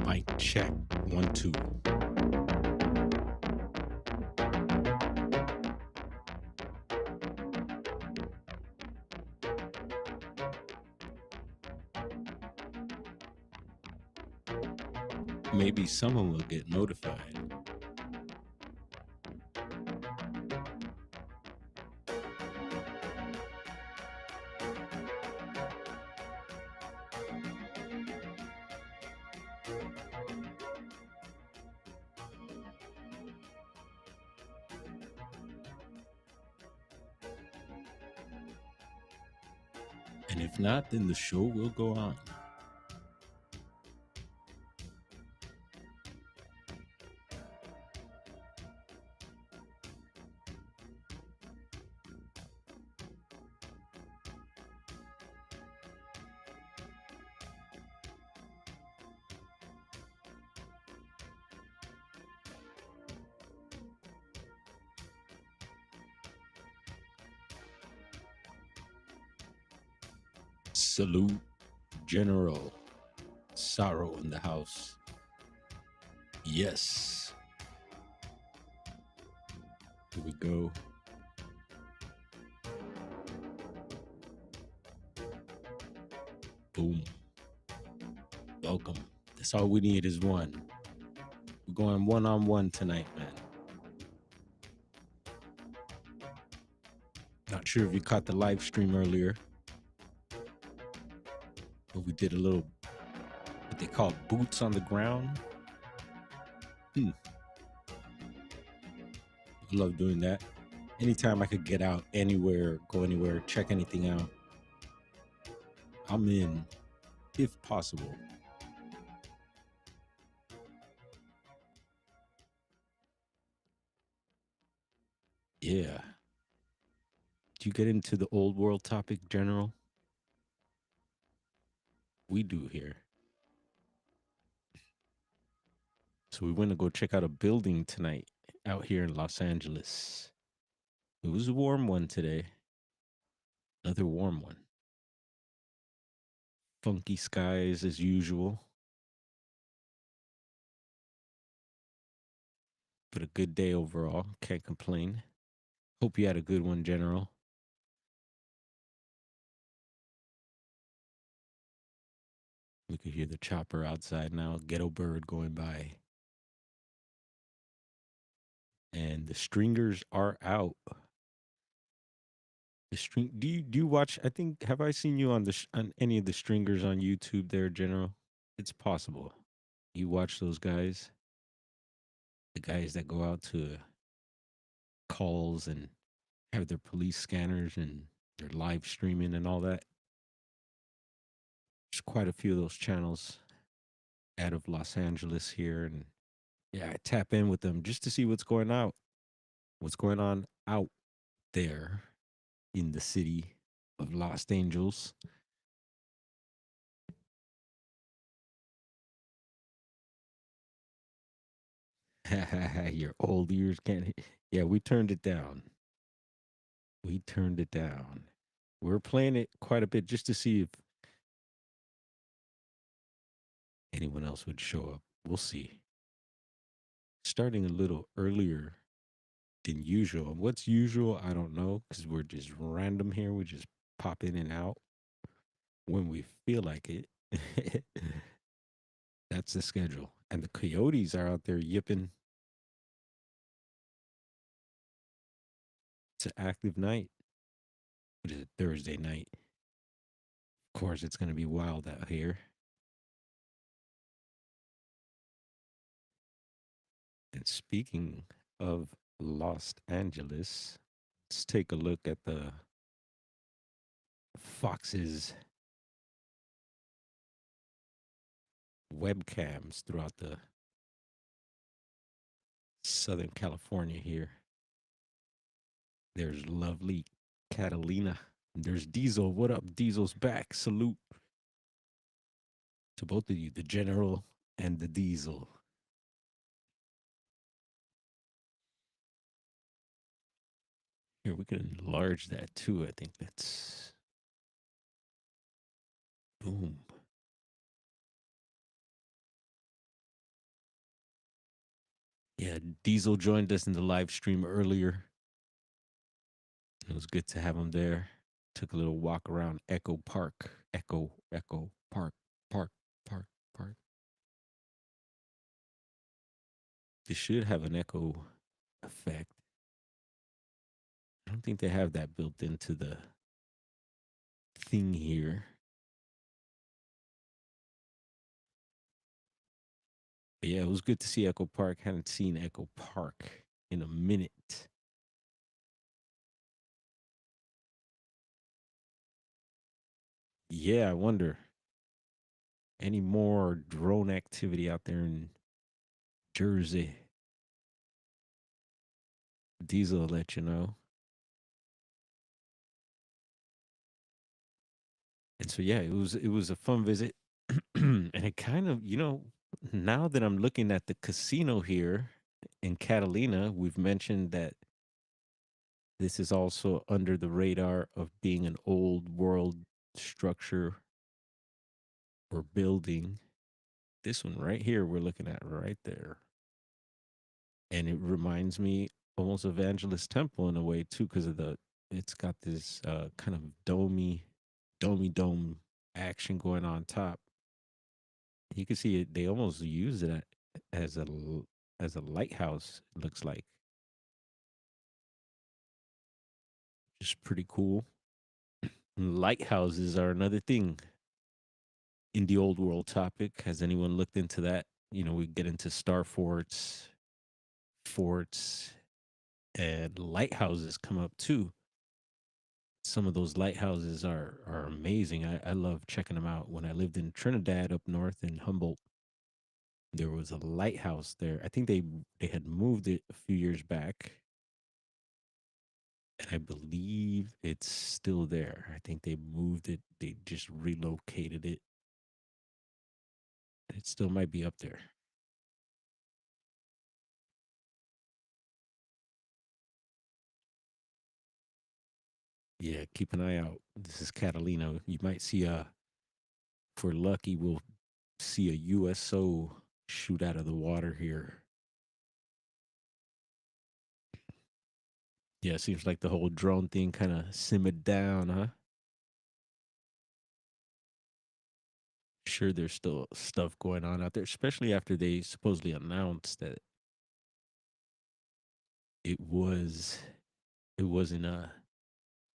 Mic check. 1, 2. Maybe someone will get notified. And if not, then the show will go on. Salute, General. Sorrow in the house. Yes. Here we go. Boom. Welcome. That's all we need is one. We're going one-on-one tonight, man. Not sure if you caught the live stream earlier, but we did a little, what they call boots on the ground. I love doing that. Anytime I could get out anywhere, go anywhere, check anything out, I'm in, if possible. Yeah. Do you get into the old world topic, General? We do here. So we went to go check out a building tonight out here in Los Angeles. It was a warm one today. Another warm one. Funky skies as usual. But a good day overall. Can't complain. Hope you had a good one, General. We could hear the chopper outside now. Ghetto bird going by. And the stringers are out. The string. Do you watch? I think, have I seen you on on any of the stringers on YouTube there, General? It's possible. You watch those guys, the guys that go out to calls and have their police scanners and their live streaming and all that. There's quite a few of those channels out of Los Angeles here, and yeah, I tap in with them just to see what's going on out there in the city of Los Angeles. Your old ears can't. Yeah, we turned it down. We turned it down. We're playing it quite a bit just to see if anyone else would show up. We'll see. Starting a little earlier than usual. What's usual? I don't know, because we're just random here. We just pop in and out when we feel like it. That's the schedule. And the coyotes are out there yipping. It's an active night. What is it? Thursday night. Of course, it's going to be wild out here. And speaking of Los Angeles, let's take a look at the Fox's webcams throughout the Southern California here. There's lovely Catalina. There's Diesel. What up? Diesel's back. Salute to both of you, the General and the Diesel. Here, we can enlarge that too. I think that's Boom. Yeah, Diesel joined us in the live stream earlier. It was good to have him there. Took a little walk around Echo Park. Echo Park, Park, Park, Park. They should have an echo effect. I don't think they have that built into the thing here. But yeah, it was good to see Echo Park. Hadn't seen Echo Park in a minute. Yeah, I wonder any more drone activity out there in Jersey. Diesel will let you know. And so yeah, it was a fun visit. And it kind of, now that I'm looking at the casino here in Catalina, we've mentioned that this is also under the radar of being an old world structure or building. This one right here we're looking at right there. And it reminds me almost of Angelus Temple in a way too, because of the it's got this kind of dome action going on top. You can see it. They almost use it as as a lighthouse. It looks like just pretty cool. And lighthouses are another thing in the old world topic. Has anyone looked into that? We get into star forts, and lighthouses come up too. Some of those lighthouses are amazing. I love checking them out. When I lived in Trinidad up north in Humboldt, there was a lighthouse there. I think they had moved it a few years back, and I believe it's still there. I think they moved it. They just relocated it. It still might be up there. Yeah, keep an eye out. This is Catalina. You might see if we're lucky, we'll see a USO shoot out of the water here. Yeah, it seems like the whole drone thing kind of simmered down, huh? Sure, there's still stuff going on out there, especially after they supposedly announced that it was it wasn't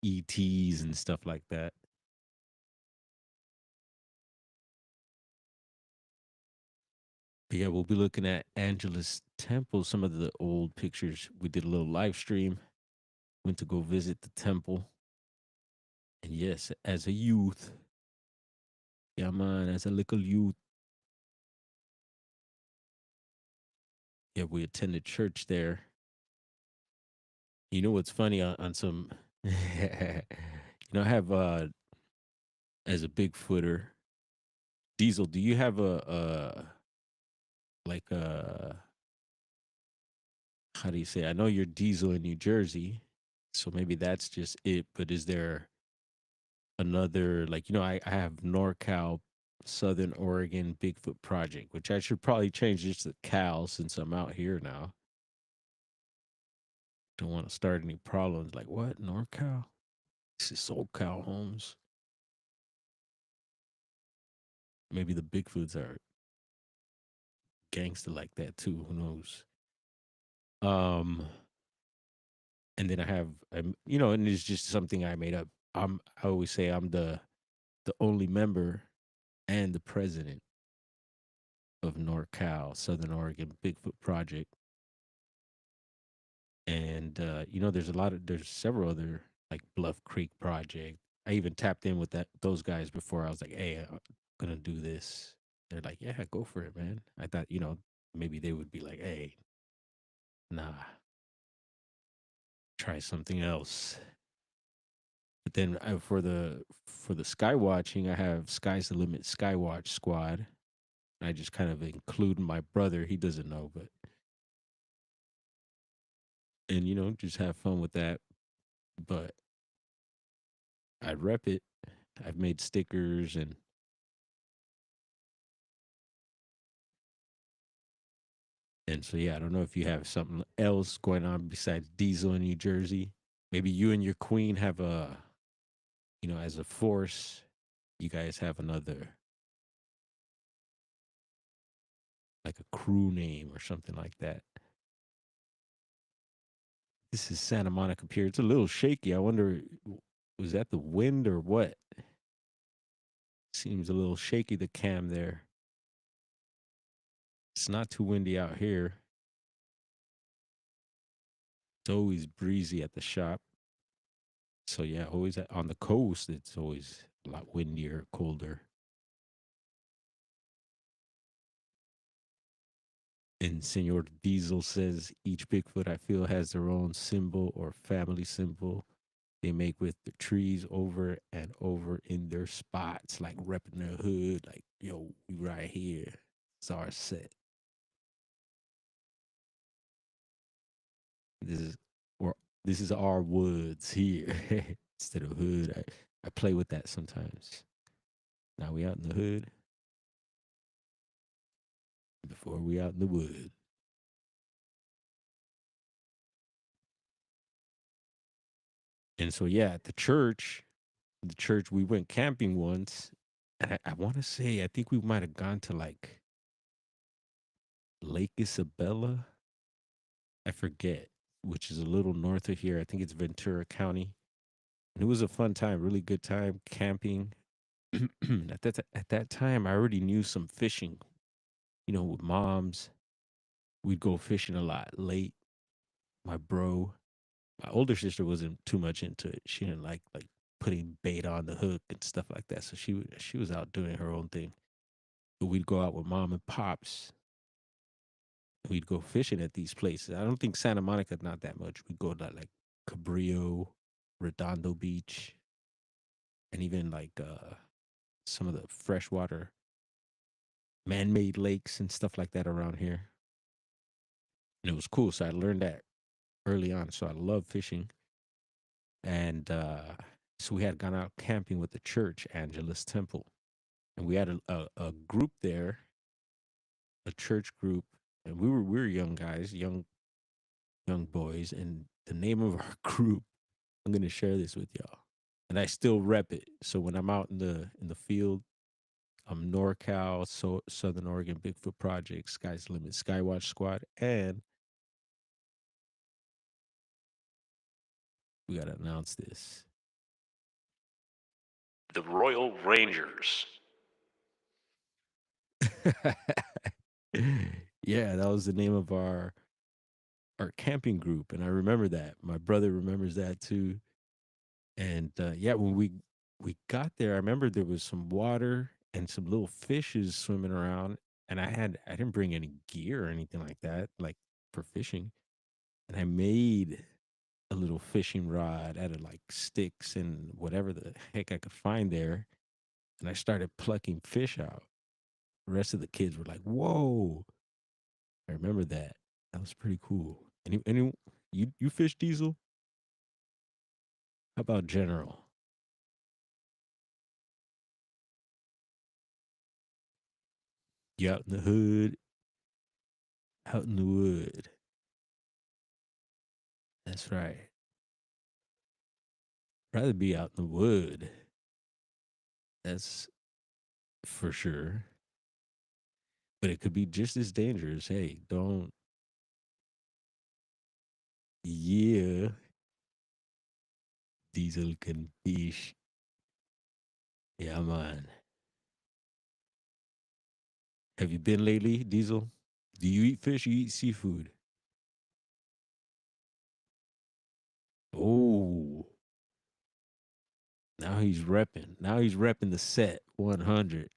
ETs and stuff like that. But yeah, we'll be looking at Angelus Temple, some of the old pictures. We did a little live stream, went to go visit the temple. And yes, as a youth, yeah, man, as a little youth, yeah, we attended church there. You know what's funny on some, I have as a Bigfooter, Diesel. Do you have like a how do you say? I know you're Diesel in New Jersey, so maybe that's just it. But is there another like I have NorCal, Southern Oregon Bigfoot Project, which I should probably change just to Cal since I'm out here now. Don't want to start any problems. Like what NorCal? This is SoCal Homes. Maybe the Bigfoots are gangster like that too. Who knows? Um, and then I have, and it's just something I made up. I always say I'm the only member and the president of NorCal, Southern Oregon Bigfoot Project. And there's several other like Bluff Creek Project. I even tapped in with those guys before. I was like, hey, I'm gonna do this. They're like, yeah, go for it, man. I thought, maybe they would be like, hey, nah, try something else. But then for the sky watching, I have Sky's the Limit Skywatch Squad. I just kind of include my brother. He doesn't know, but and just have fun with that. But I rep it. I've made stickers and And so yeah, I don't know if you have something else going on besides Diesel in New Jersey. Maybe you and your queen have a, as a force, you guys have another, like a crew name or something like that. This is Santa Monica Pier. It's a little shaky. I wonder, was that the wind or what? Seems a little shaky, the cam there. It's not too windy out here. It's always breezy at the shop. So yeah, always on the coast, it's always a lot windier, colder. And Senor Diesel says each Bigfoot I feel has their own symbol or family symbol they make with the trees over and over in their spots, like repping their hood, like, yo, we right here. It's our set. This is or this is our woods here instead of hood. I play with that sometimes. Now we out in the hood before we out in the wood. And so yeah, at the church we went camping once, and I want to say I think we might have gone to like Lake Isabella. I forget, which is a little north of here. I think it's Ventura County, and it was a fun time, really good time camping. At that time, I already knew some fishing. With moms, we'd go fishing a lot late. My bro, my older sister wasn't too much into it. She didn't like putting bait on the hook and stuff like that. So she was out doing her own thing. But we'd go out with mom and pops. We'd go fishing at these places. I don't think Santa Monica not that much. We'd go to like Cabrillo, Redondo Beach, and even like some of the freshwater man-made lakes and stuff like that around here. And it was cool. So I learned that early on. So I love fishing. And so we had gone out camping with the church, Angelus Temple. And we had a group there, a church group. And we were young guys, young boys. And the name of our group, I'm gonna share this with y'all. And I still rep it. So when I'm out in the field, I'm NorCal, Southern Oregon Bigfoot Project, Sky's the Limit, Skywatch Squad, and we gotta announce this. The Royal Rangers. Yeah, that was the name of our camping group, and I remember that. My brother remembers that too. And yeah, when we got there, I remember there was some water and some little fishes swimming around, and I didn't bring any gear or anything like that, like for fishing, and I made a little fishing rod out of like sticks and whatever the heck I could find there, and I started plucking fish out. The rest of the kids were like, "Whoa!" I remember that. That was pretty cool. You fish, Diesel? How about General? You out in the hood, out in the wood. That's right. Rather be out in the wood. That's for sure. But it could be just as dangerous. Hey, don't. Yeah, Diesel can fish. Yeah, man. Have you been lately, Diesel? Do you eat fish? You eat seafood? Oh, now he's repping. Now he's repping the set 100.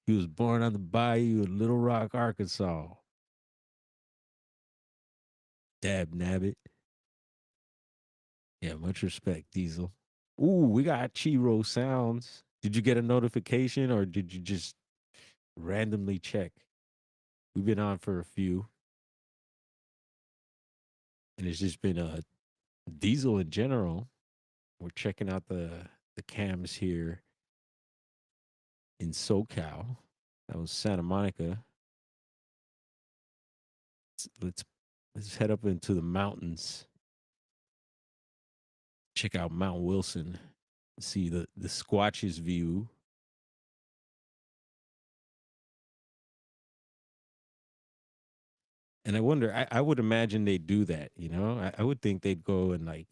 He was born on the bayou in Little Rock, Arkansas. Dab nabbit. Yeah, much respect, Diesel. Ooh, we got Chiro sounds. Did you get a notification or did you just randomly check? We've been on for a few, and it's just been a Diesel in general. We're checking out the cams here in SoCal. That was Santa Monica. let's let's head up into the mountains. Check out Mount Wilson. See the Squatches view. And I wonder, I would imagine they do that, you know? I would think they'd go and like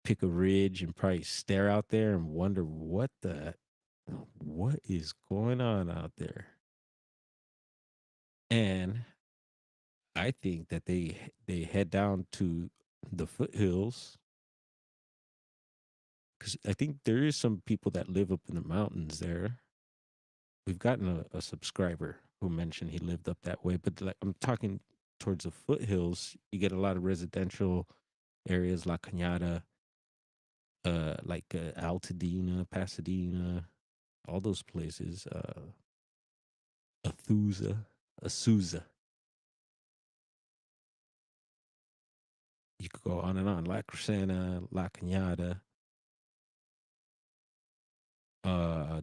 pick a ridge and probably stare out there and wonder what is going on out there. And I think that they head down to the foothills because I think there is some people that live up in the mountains there. We've gotten a subscriber who mentioned he lived up that way, but like I'm talking towards the foothills, you get a lot of residential areas, La Cañada, like Altadena, Pasadena, all those places, Azusa, Azusa. You could go on and on. La Crescenta, La Cañada, uh,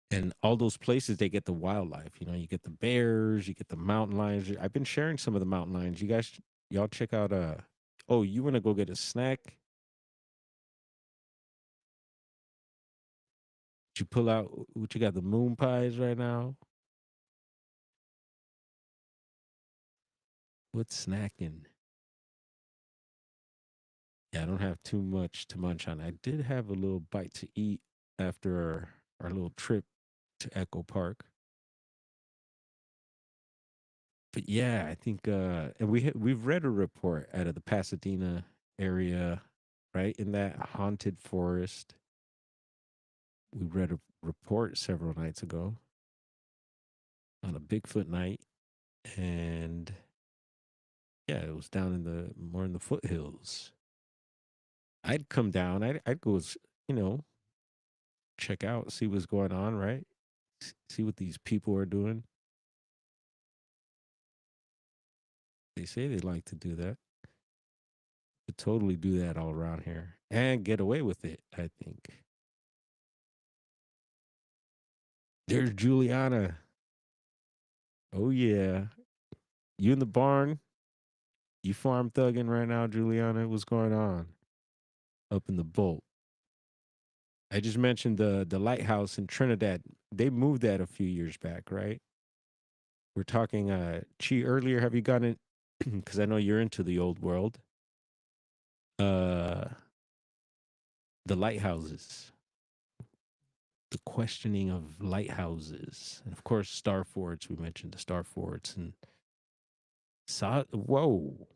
and all those places they get the wildlife. You know, you get the bears, you get the mountain lions. I've been sharing some of the mountain lions. You guys, y'all check out. Oh, you want to go get a snack? Did you pull out what you got? The moon pies right now. What's snacking? Yeah, I don't have too much to munch on. I did have a little bite to eat after our little trip to Echo Park. But yeah, I think and we've read a report out of the Pasadena area, right? In that haunted forest. We read a report several nights ago on a Bigfoot night and yeah, it was down in the more in the foothills. I'd come down. I'd go, you know, check out, see what's going on, right? See what these people are doing. They say they like to do that. Could totally do that all around here and get away with it, I think. There's Juliana. Oh yeah. You in the barn? You farm thugging right now, Juliana? What's going on? Up in the bolt. I just mentioned the lighthouse in Trinidad. They moved that a few years back, right? We're talking Chi earlier. Have you gotten because I know you're into the old world. Uh the lighthouses. The questioning of lighthouses. And of course star forts. We mentioned the star forts and saw whoa.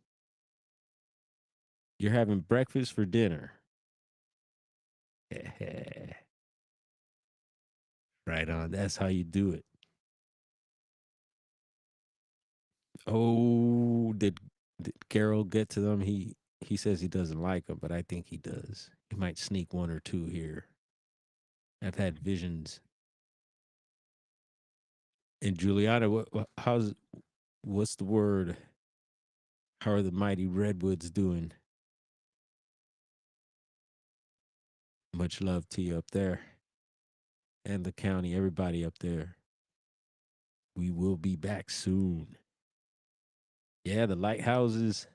You're having breakfast for dinner. Right on. That's how you do it. Oh, did Carol get to them? He says he doesn't like them, but I think he does. He might sneak one or two here. I've had visions. And Juliana, what's the word? How are the mighty redwoods doing? Much love to you up there and the county, everybody up there. We will be back soon. Yeah, the lighthouses.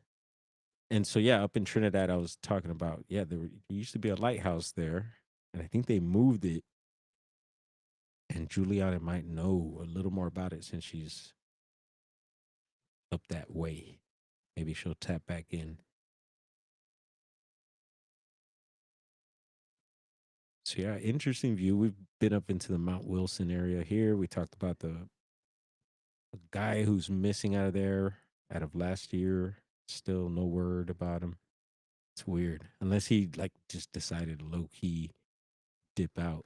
And so yeah, up in Trinidad, I was talking about. Yeah, there used to be a lighthouse there, and I think they moved it. And Juliana might know a little more about it since she's up that way. Maybe she'll tap back in. So yeah, interesting view. We've been up into the Mount Wilson area here. We talked about the guy who's missing out of there out of last year. Still no word about him. It's weird. Unless he like just decided to low key dip out.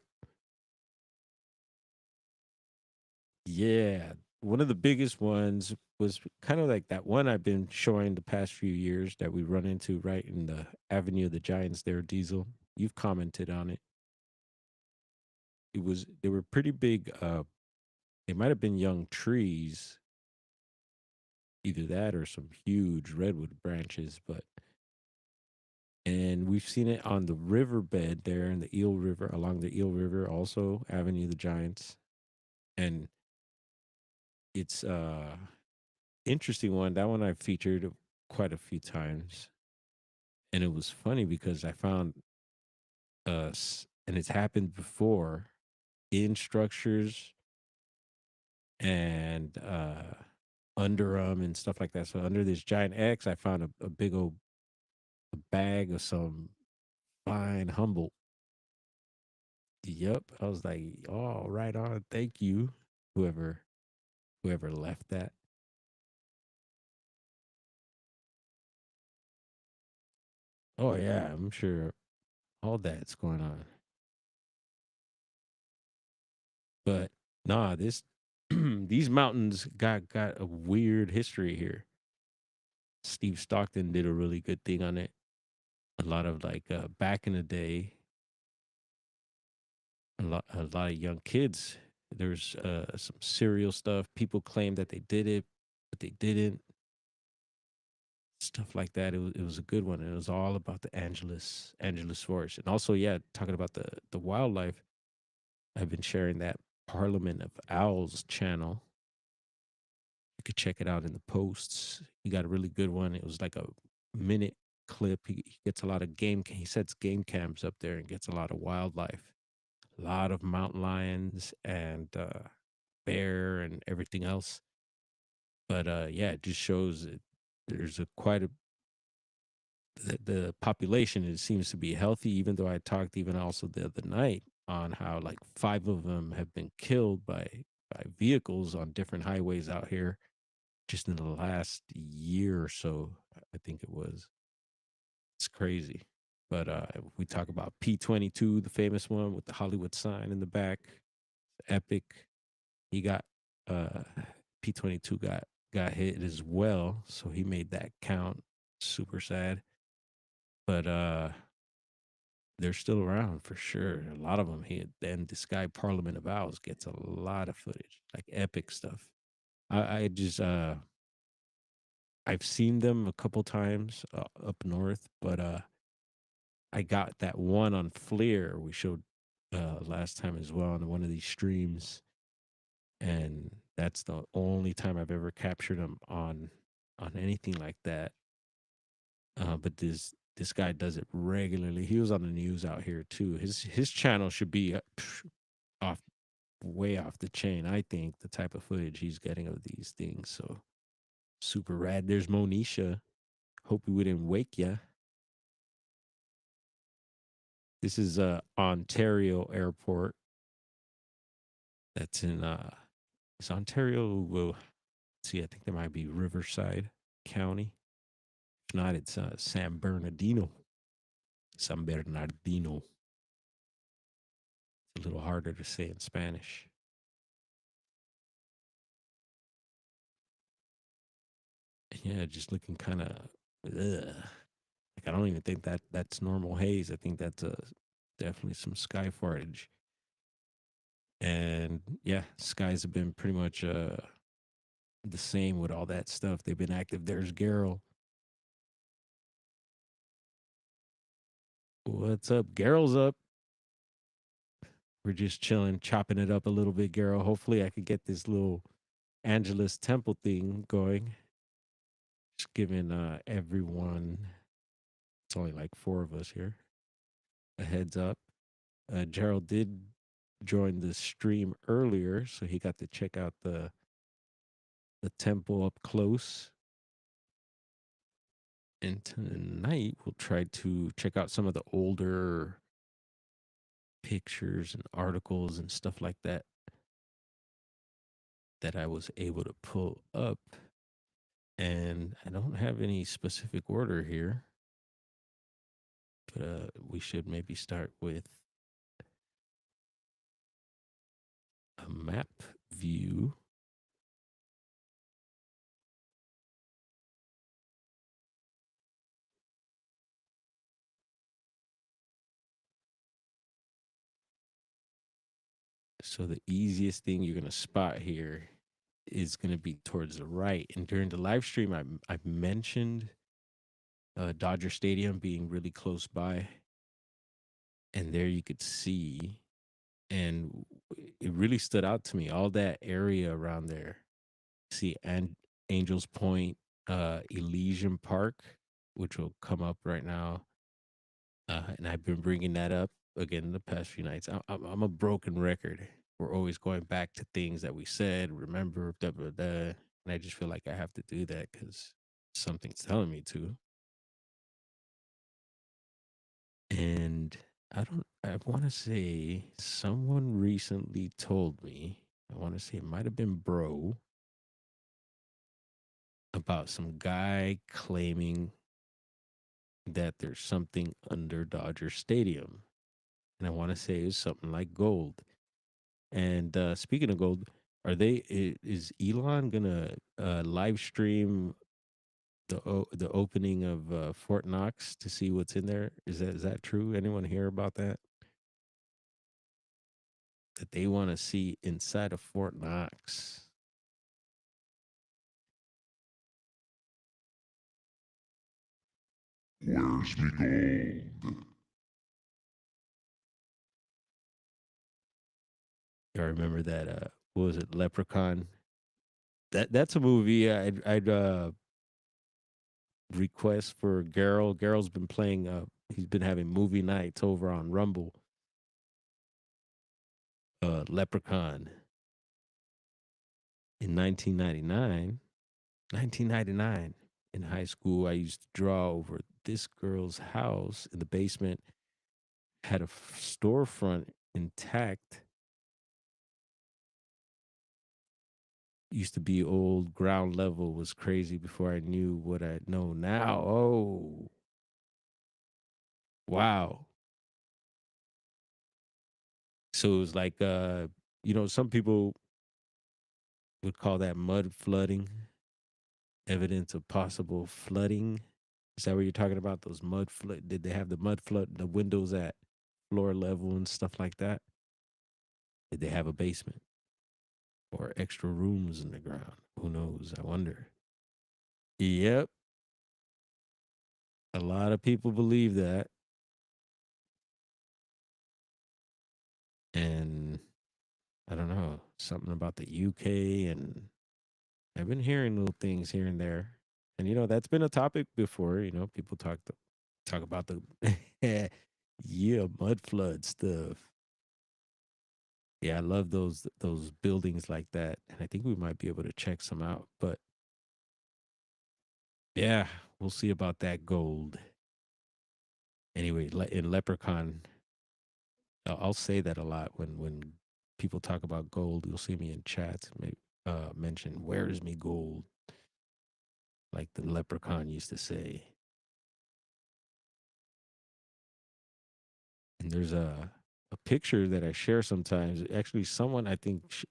Yeah. One of the biggest ones was kind of like that one I've been showing the past few years that we run into right in the Avenue of the Giants there, Diesel. You've commented on it. They were pretty big they might have been young trees, either that or some huge redwood branches, but and we've seen it on the riverbed there in the Eel River, along the Eel River, also Avenue of the Giants. And It's interesting one. That one I featured quite a few times, and it was funny because I found us, and it's happened before in structures and under them and stuff like that. So under this giant X, I found a big old bag of some fine Humboldt. Yep, I was like, oh, right on, thank you, whoever whoever left that. Oh yeah, I'm sure all that's going on. But nah, this these mountains got a weird history here. Steve Stockton did a really good thing on it. A lot of like back in the day, a lot of young kids. There's some serial stuff. People claim that they did it, but they didn't. Stuff like that. It was a good one. And it was all about the Angelus Forest, and also yeah, talking about the wildlife. I've been sharing that Parliament of Owls channel. You could check it out in the posts. He got a really good one. It was like a minute clip. He gets a lot of game. He sets game cams up there and gets a lot of wildlife, a lot of mountain lions and bear and everything else. But yeah, it just shows that there's a quite a the population. It seems to be healthy. Even though I talked even also the other night on how like five of them have been killed by vehicles on different highways out here just in the last year or so. I think it was. It's crazy. But we talk about P-22, the famous one with the Hollywood sign in the back, epic. He got uh P-22 got hit as well, so he made that count. Super sad. But they're still around for sure. A lot of them. And this guy Parliament of Owls gets a lot of footage, like epic stuff. I just I've seen them a couple times up north, but I got that one on Fleer we showed last time as well on one of these streams, and that's the only time I've ever captured them on anything like that. But this guy does it regularly. He was on the news out here too. His channel should be off way off the chain. I think the type of footage he's getting of these things. So super rad. There's Monisha. Hope we didn't wake ya. This is Ontario Airport. That's in is Ontario. Well, see, I think there might be Riverside County. If not, it's San Bernardino. San Bernardino. It's a little harder to say in Spanish. Yeah, just looking kind of. Like I don't even think that's normal haze. I think that's definitely some sky footage. And yeah, skies have been pretty much the same with all that stuff. They've been active. There's Garrel. What's up? Garrel's up. We're just chilling, chopping it up a little bit, Garrel. Hopefully, I could get this little Angelus Temple thing going. Just giving everyone, it's only like four of us here, a heads up. Gerald did join the stream earlier, so he got to check out the temple up close. And tonight we'll try to check out some of the older pictures and articles and stuff like that that I was able to pull up. And I don't have any specific order here, but we should maybe start with a map view. So the easiest thing you're gonna spot here is gonna be towards the right. And during the live stream, I mentioned Dodger Stadium being really close by, and there you could see, and it really stood out to me all that area around there. See, and Angels Point, Elysian Park, which will come up right now. And I've been bringing that up again the past few nights. I'm a broken record. We're always going back to things that we said, remember, da, da, da. And I just feel like I have to do that because something's telling me to. And I want to say someone recently told me, I want to say it might have been Bro, about some guy claiming that there's something under Dodger Stadium. And I want to say it's something like gold. And speaking of gold, is Elon gonna live stream the opening of Fort Knox to see what's in there? Is that true? Anyone hear about that? That they want to see inside of Fort Knox. Where's me gold? I remember that. What was it? Leprechaun. That's a movie I'd request for Gerald. Gerald's been playing. He's been having movie nights over on Rumble. Leprechaun in 1999. 1999 in high school, I used to draw over this girl's house in the basement. Had a storefront intact. Used to be old, ground level was crazy before I knew what I know now. Oh, wow. So it was like, some people would call that mud flooding, evidence of possible flooding. Is that what you're talking about? Those mud flood? Did they have the mud flood, the windows at floor level and stuff like that? Did they have a basement or extra rooms in the ground? Who knows? I wonder. Yep. A lot of people believe that. And I don't know, something about the UK. And I've been hearing little things here and there. And, that's been a topic before. People talk about the, yeah, mud flood stuff. Yeah, I love those buildings like that. And I think we might be able to check some out. But yeah, we'll see about that gold. Anyway, in Leprechaun, I'll say that a lot when people talk about gold. You'll see me in chats mention "Where is me gold?" like the Leprechaun used to say. And there's a picture that I share sometimes. Actually, someone I think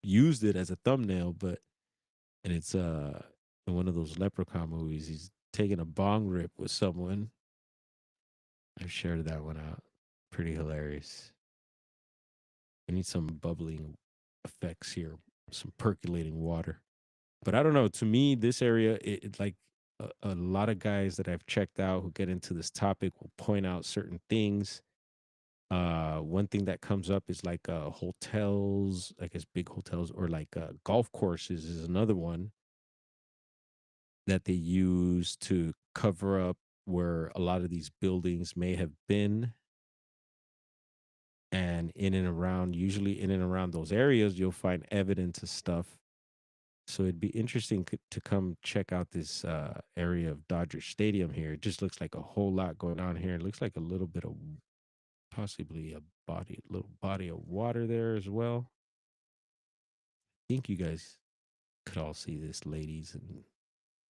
used it as a thumbnail, and it's in one of those Leprechaun movies. He's taking a bong rip with someone. I shared that one out. Pretty hilarious. I need some bubbling effects here, some percolating water. But I don't know. To me, this area, it like a lot of guys that I've checked out who get into this topic will point out certain things. One thing that comes up is like hotels, I guess big hotels, or like golf courses is another one that they use to cover up where a lot of these buildings may have been. And in and around, usually in and around those areas, you'll find evidence of stuff. So it'd be interesting to come check out this area of Dodger Stadium here. It just looks like a whole lot going on here. It looks like a little bit of possibly little body of water there as well. I think you guys could all see this, ladies and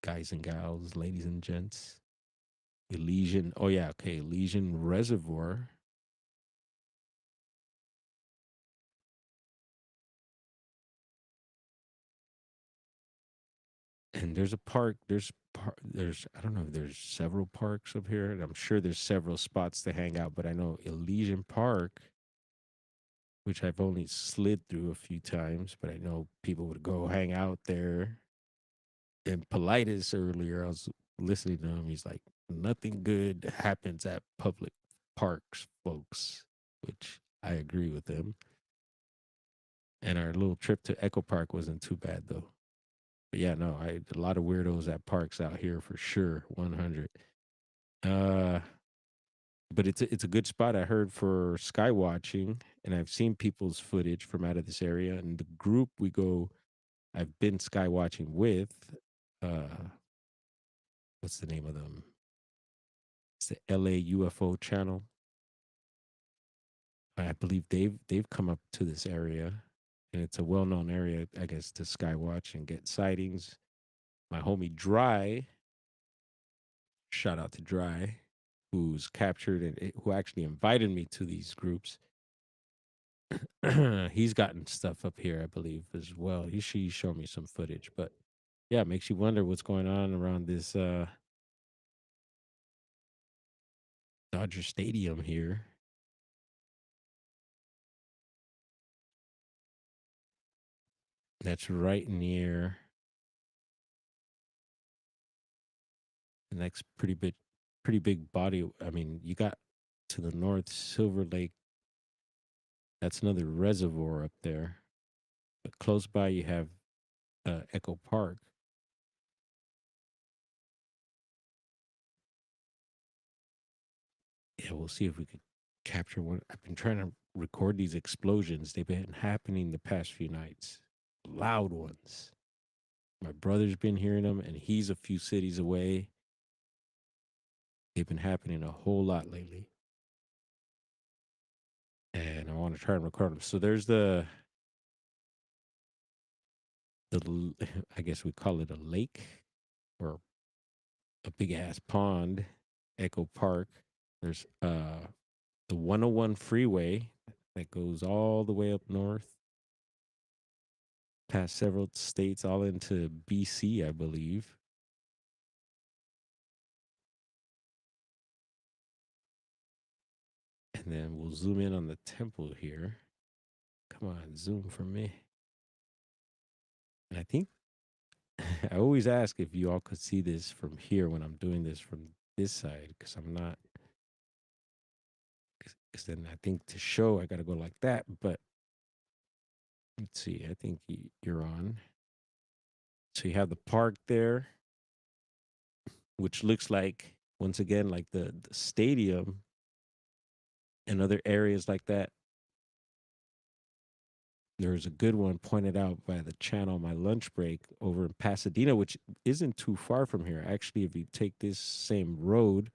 guys and gals, ladies and gents. Elysian. Oh yeah, okay. Elysian Reservoir. And there's a park. There's I don't know if there's several parks up here, and I'm sure there's several spots to hang out. But I know Elysian Park, which I've only slid through a few times, but I know people would go hang out there. And Politis earlier, I was listening to him. He's like, nothing good happens at public parks, folks, which I agree with him. And our little trip to Echo Park wasn't too bad though. But yeah, no, a lot of weirdos at parks out here for sure. 100. Uh, but it's a good spot. I heard for sky watching, and I've seen people's footage from out of this area. And the group we go, I've been sky watching with. Uh, what's the name of them? It's the LA UFO channel. I believe they've come up to this area, and it's a well known area, I guess, to sky watch and get sightings. My homie Dry, shout out to Dry, who's captured and who actually invited me to these groups. He's gotten stuff up here, I believe, as well. He showed me some footage, but yeah, it makes you wonder what's going on around this Dodger Stadium here. That's right near the next pretty big body. I mean, you got to the north Silver Lake. That's another reservoir up there. But close by, you have Echo Park. Yeah, we'll see if we could capture one. I've been trying to record these explosions. They've been happening the past few nights. Loud ones. My brother's been hearing them, and he's a few cities away. They've been happening a whole lot lately. And I want to try and record them. So there's I guess we call it a lake or a big ass pond, Echo Park. There's the 101 freeway that goes all the way up north, past several states, all into BC, I believe. And then we'll zoom in on the temple here. Come on, zoom for me. And I think I always ask if you all could see this from here when I'm doing this from this side, because I'm not. Because then I think to show I got to go like that. But let's see. I think you're on. So you have the park there, which looks like once again like the stadium and other areas like that. There's a good one pointed out by the channel on my lunch break over in Pasadena, which isn't too far from here. Actually, if you take this same road,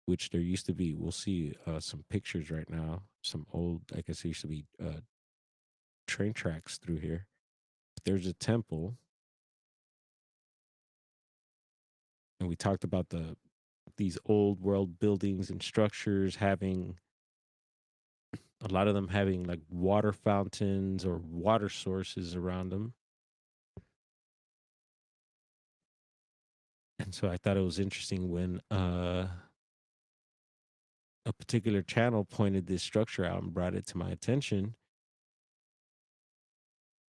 which there used to be, we'll see some pictures right now. Some old, I guess there used to be train tracks through here. There's a temple, and we talked about these old world buildings and structures having a lot of them having like water fountains or water sources around them. And so I thought it was interesting when a particular channel pointed this structure out and brought it to my attention.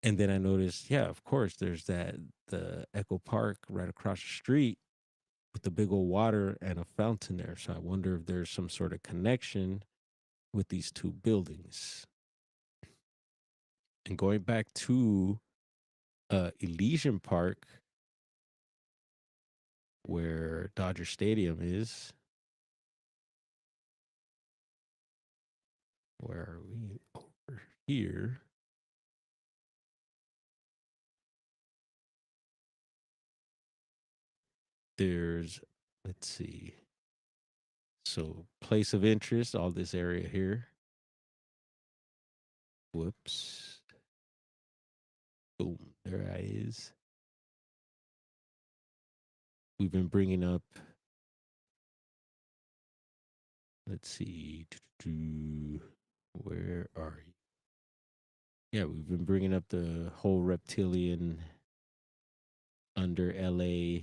And then I noticed, yeah, of course, there's the Echo Park right across the street with the big old water and a fountain there. So I wonder if there's some sort of connection with these two buildings. And going back to Elysian Park, where Dodger Stadium is, where are we? Over here. There's, let's see. So, place of interest, all this area here. Whoops. Boom. There I is. We've been bringing up, let's see. Where are you? Yeah, we've been bringing up the whole reptilian under LA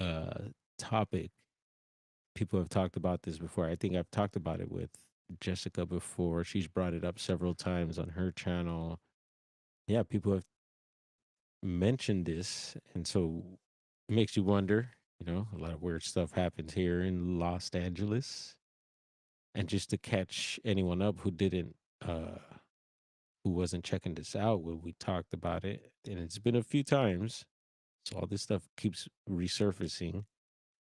uh topic. People have talked about this before. I think I've talked about it with Jessica before. She's brought it up several times on her channel. Yeah, people have mentioned this, and so it makes you wonder. A lot of weird stuff happens here in Los Angeles, and just to catch anyone up who didn't who wasn't checking this out when we talked about it, and it's been a few times. So all this stuff keeps resurfacing,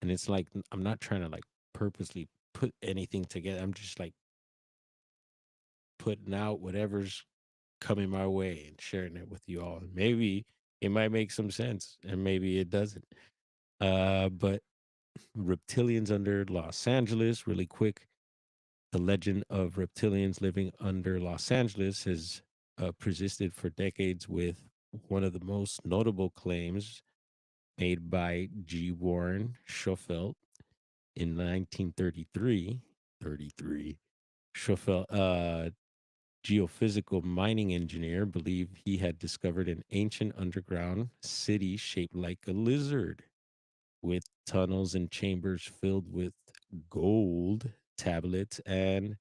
and it's like I'm not trying to like purposely put anything together. I'm just like putting out whatever's coming my way and sharing it with you all. Maybe it might make some sense, and maybe it doesn't. But reptilians under Los Angeles, really quick. The legend of reptilians living under Los Angeles has persisted for decades, with one of the most notable claims made by G. Warren Schofield in 1933. 33. Schofield, geophysical mining engineer, believed he had discovered an ancient underground city shaped like a lizard, with tunnels and chambers filled with gold tablets and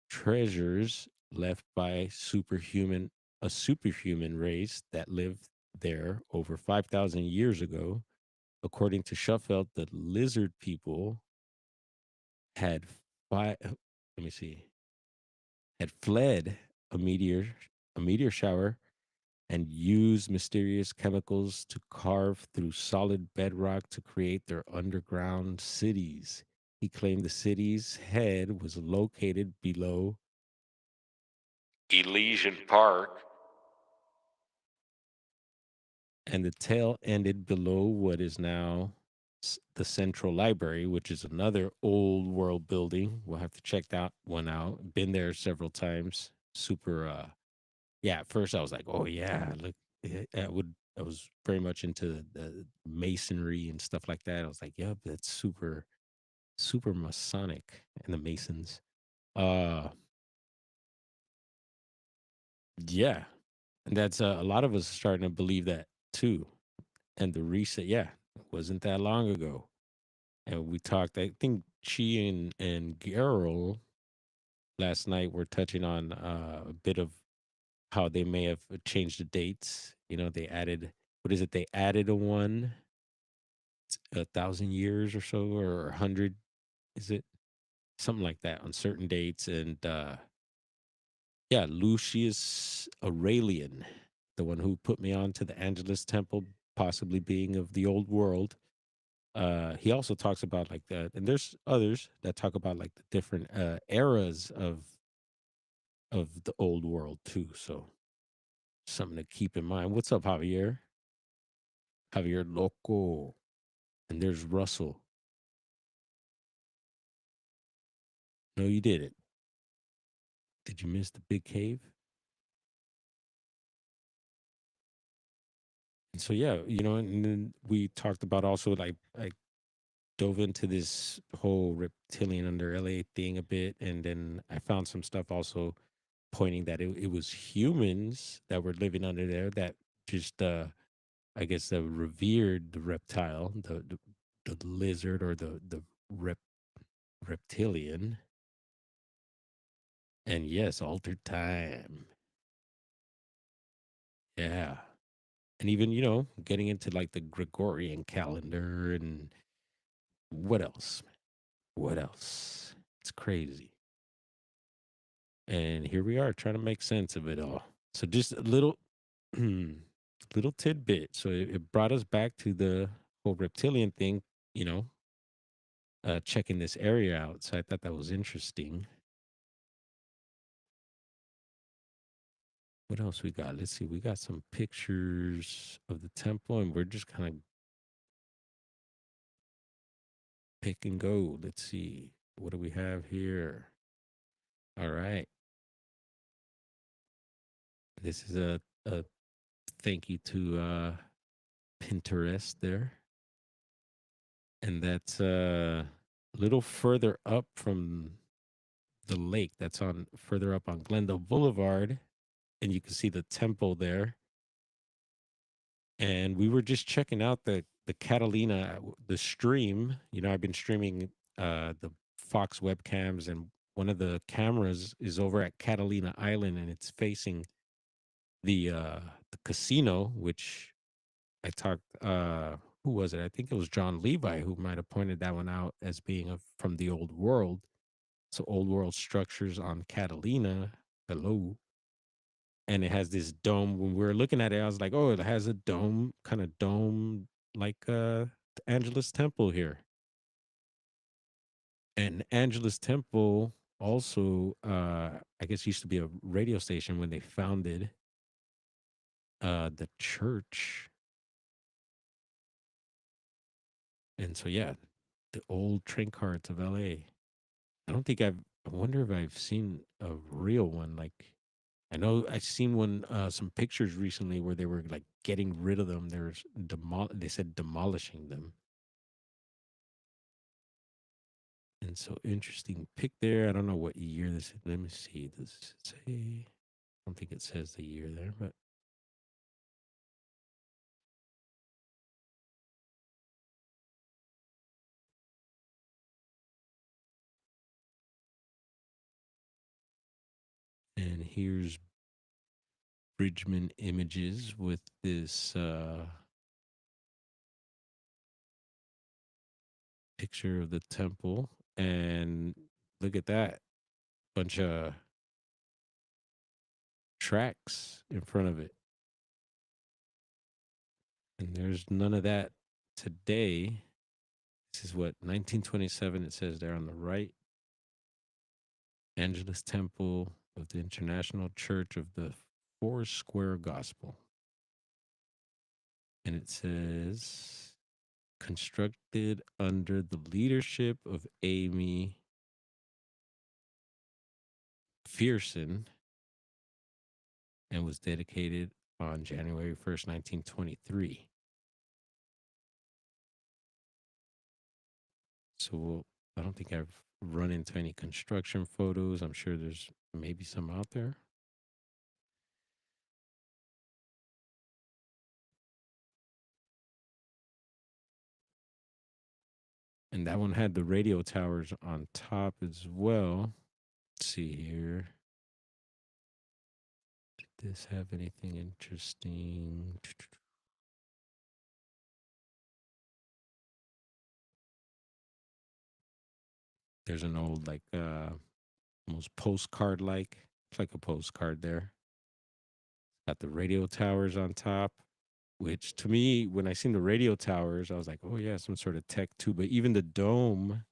treasures left by superhuman a superhuman race that lived there over 5,000 years ago. According to Shufelt, the lizard people had let me see, had fled a meteor a meteor shower and used mysterious chemicals to carve through solid bedrock to create their underground cities. He claimed the city's head was located below Elysian Park, and the tail ended below what is now the Central Library, which is another old world building. We'll have to check that one out. Been there several times. Super. Yeah. At first, I was like, "Oh yeah, look." I was very much into the masonry and stuff like that. I was like, "Yep, that's super, super Masonic." And the Masons. Uh, yeah, and that's a lot of us are starting to believe that too. And the reset, yeah, it wasn't that long ago. And we talked, I think Chi and Gerald last night were touching on a bit of how they may have changed the dates. You know, they added, what is it? They added a one, 1,000 years or so, or 100, is it? Something like that on certain dates. And yeah, Lucius Aurelian, the one who put me on to the Angelus Temple, possibly being of the old world. He also talks about like that, and there's others that talk about like the different eras of the old world too. So something to keep in mind. What's up, Javier? Javier Loco, and there's Russell. No, you didn't. Did you miss the big cave? And so yeah, you know, and then we talked about also like I dove into this whole reptilian under LA thing a bit, and then I found some stuff also pointing that it was humans that were living under there that just I guess revered the reptile, the lizard or the reptilian, and yes, altered time. Yeah, and even getting into like the Gregorian calendar and what else? What else? It's crazy. And here we are trying to make sense of it all. So just a little little tidbit. So it brought us back to the whole reptilian thing, you know, checking this area out. So I thought that was interesting. What else we got? Let's see. We got some pictures of the temple, and we're just kind of pick and go. Let's see. What do we have here? All right. This is a thank you to Pinterest there. And that's a little further up from the lake. That's on further up on Glendale Boulevard. And you can see the temple there. And we were just checking out the Catalina, the stream. You know, I've been streaming the Fox webcams, and one of the cameras is over at Catalina Island, and it's facing the casino, which I talked. Who was it? I think it was John Levi who might have pointed that one out as being from the old world. So old world structures on Catalina. Hello. and it has this dome. When we were looking at it, I was like, oh, it has a dome, kind of dome like the Angelus Temple here. And Angelus Temple also, I guess, used to be a radio station when they founded the church. And so, yeah, the old train carts of LA. I don't think I wonder if I've seen a real one. Like, I know I've seen one, some pictures recently where they were like getting rid of them. They said demolishing them. And so, interesting pic there. I don't know what year this is. Let me see. Does it say? I don't think it says the year there, but and here's Bridgman images with this picture of the temple. And look at that bunch of tracks in front of it. And there's none of that today. This is what 1927 it says there on the right. Angelus Temple of the International Church of the Four Square Gospel. And it says constructed under the leadership of Amy Fearson and was dedicated on January 1st, 1923. So I don't think I've run into any construction photos. I'm sure there's maybe some out there. And that one had the radio towers on top as well. Let's see here. Did this have anything interesting? There's an old, like, almost postcard like. It's like a postcard there. Got the radio towers on top, which to me, when I seen the radio towers, I was like, oh, yeah, some sort of tech too. But even the dome,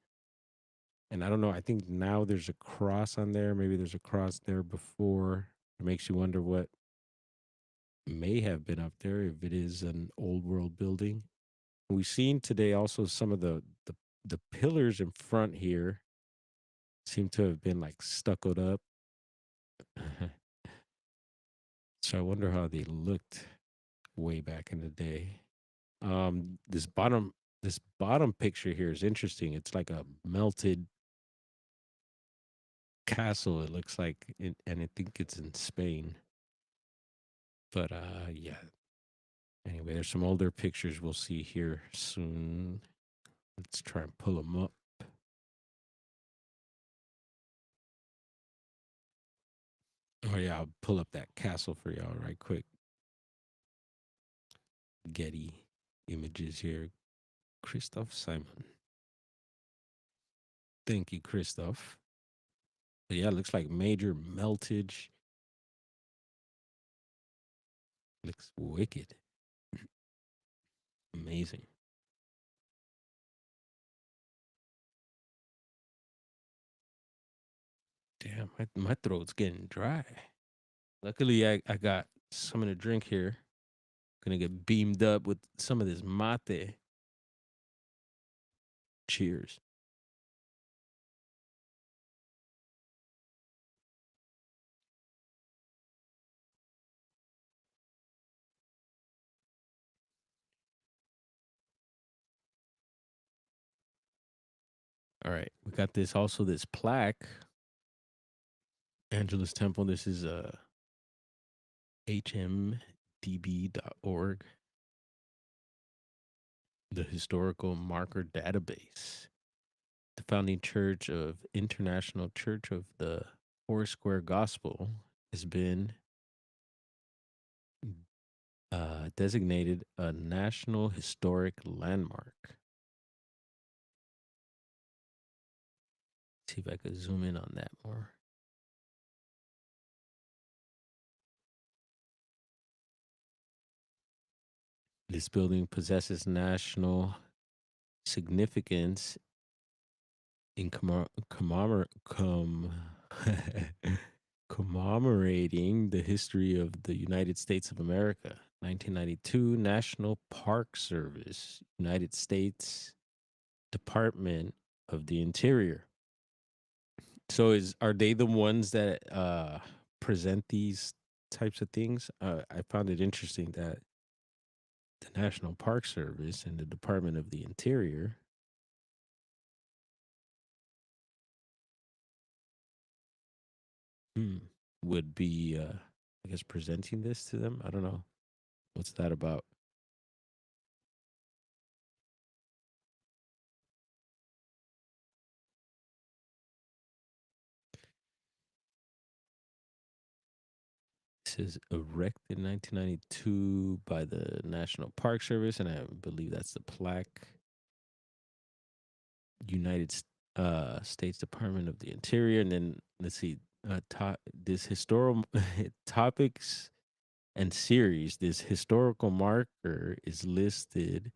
and I don't know, I think now there's a cross on there. Maybe there's a cross there before. It makes you wonder what may have been up there if it is an old world building. We've seen today also some of the pillars in front here seem to have been like stuccoed up. So I wonder how they looked way back in the day. This bottom picture here is interesting. It's like a melted castle. It looks like, and I think it's in Spain. But yeah. Anyway, there's some older pictures we'll see here soon. Let's try and pull them up. Oh yeah, I'll pull up that castle for y'all right quick. Getty images here. Christoph Simon. Thank you, Christoph. But yeah, it looks like major meltage. Looks wicked. Amazing. Damn, my throat's getting dry. Luckily, I got some of the drink here. Gonna get beamed up with some of this mate. Cheers. All right, we got this also this plaque. Angelus Temple. This is hmdb.org, the historical marker database. The founding church of International Church of the Foursquare Gospel has been designated a National Historic Landmark. See if I could zoom in on that more. This building possesses national significance in commemorating the history of the United States of America. 1992 National Park Service, United States Department of the Interior. So is are they the ones that present these types of things? I found it interesting that the National Park Service and the Department of the Interior hmm, would be, I guess, presenting this to them. I don't know. What's that about? This is erected in 1992 by the National Park Service, and I believe that's the plaque. United States Department of the Interior, and then let's see, this historical topics and series. This historical marker is listed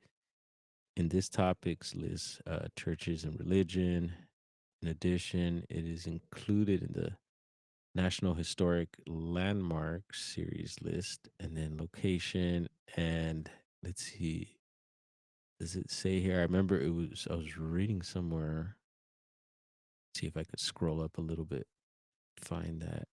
in this topics list, churches and religion. In addition, it is included in the National Historic Landmark series list, and then location. And let's see, does it say here? I remember I was reading somewhere. See if I could scroll up a little bit, find that.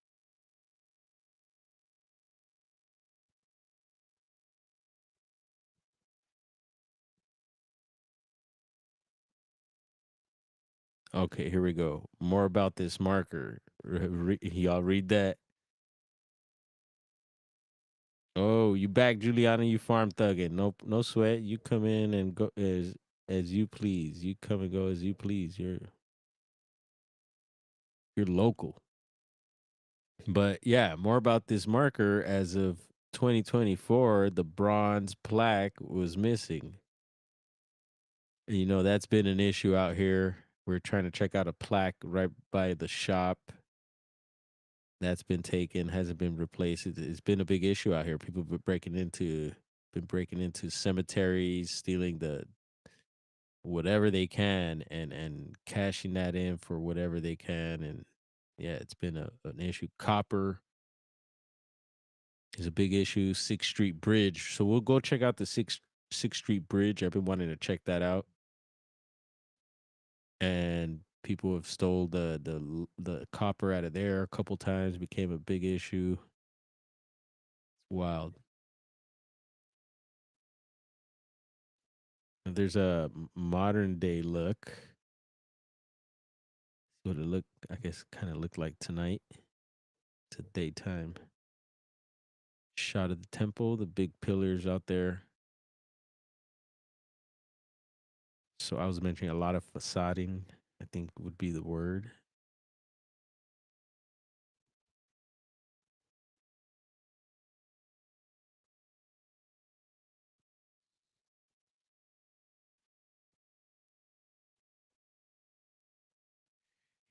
Okay, here we go. More about this marker. Y'all read that? Oh, you back, Juliana? You farm thugging? No, no sweat. You come in and go as you please. You come and go as you please. You're local. But yeah, more about this marker. As of 2024, the bronze plaque was missing. And, that's been an issue out here. We're trying to check out a plaque right by the shop that's been taken, hasn't been replaced. It's been a big issue out here. People been breaking into cemeteries, stealing the whatever they can, and cashing that in for whatever they can. And yeah, it's been an issue. Copper is a big issue. Sixth Street Bridge. So we'll go check out the Sixth Street Bridge. I've been wanting to check that out. And people have stole the copper out of there a couple times. Became a big issue. Wild. There's a modern day look. What it looked, I guess, kind of looked like tonight. It's a daytime shot of the temple, the big pillars out there. So I was mentioning a lot of facading, I think would be the word.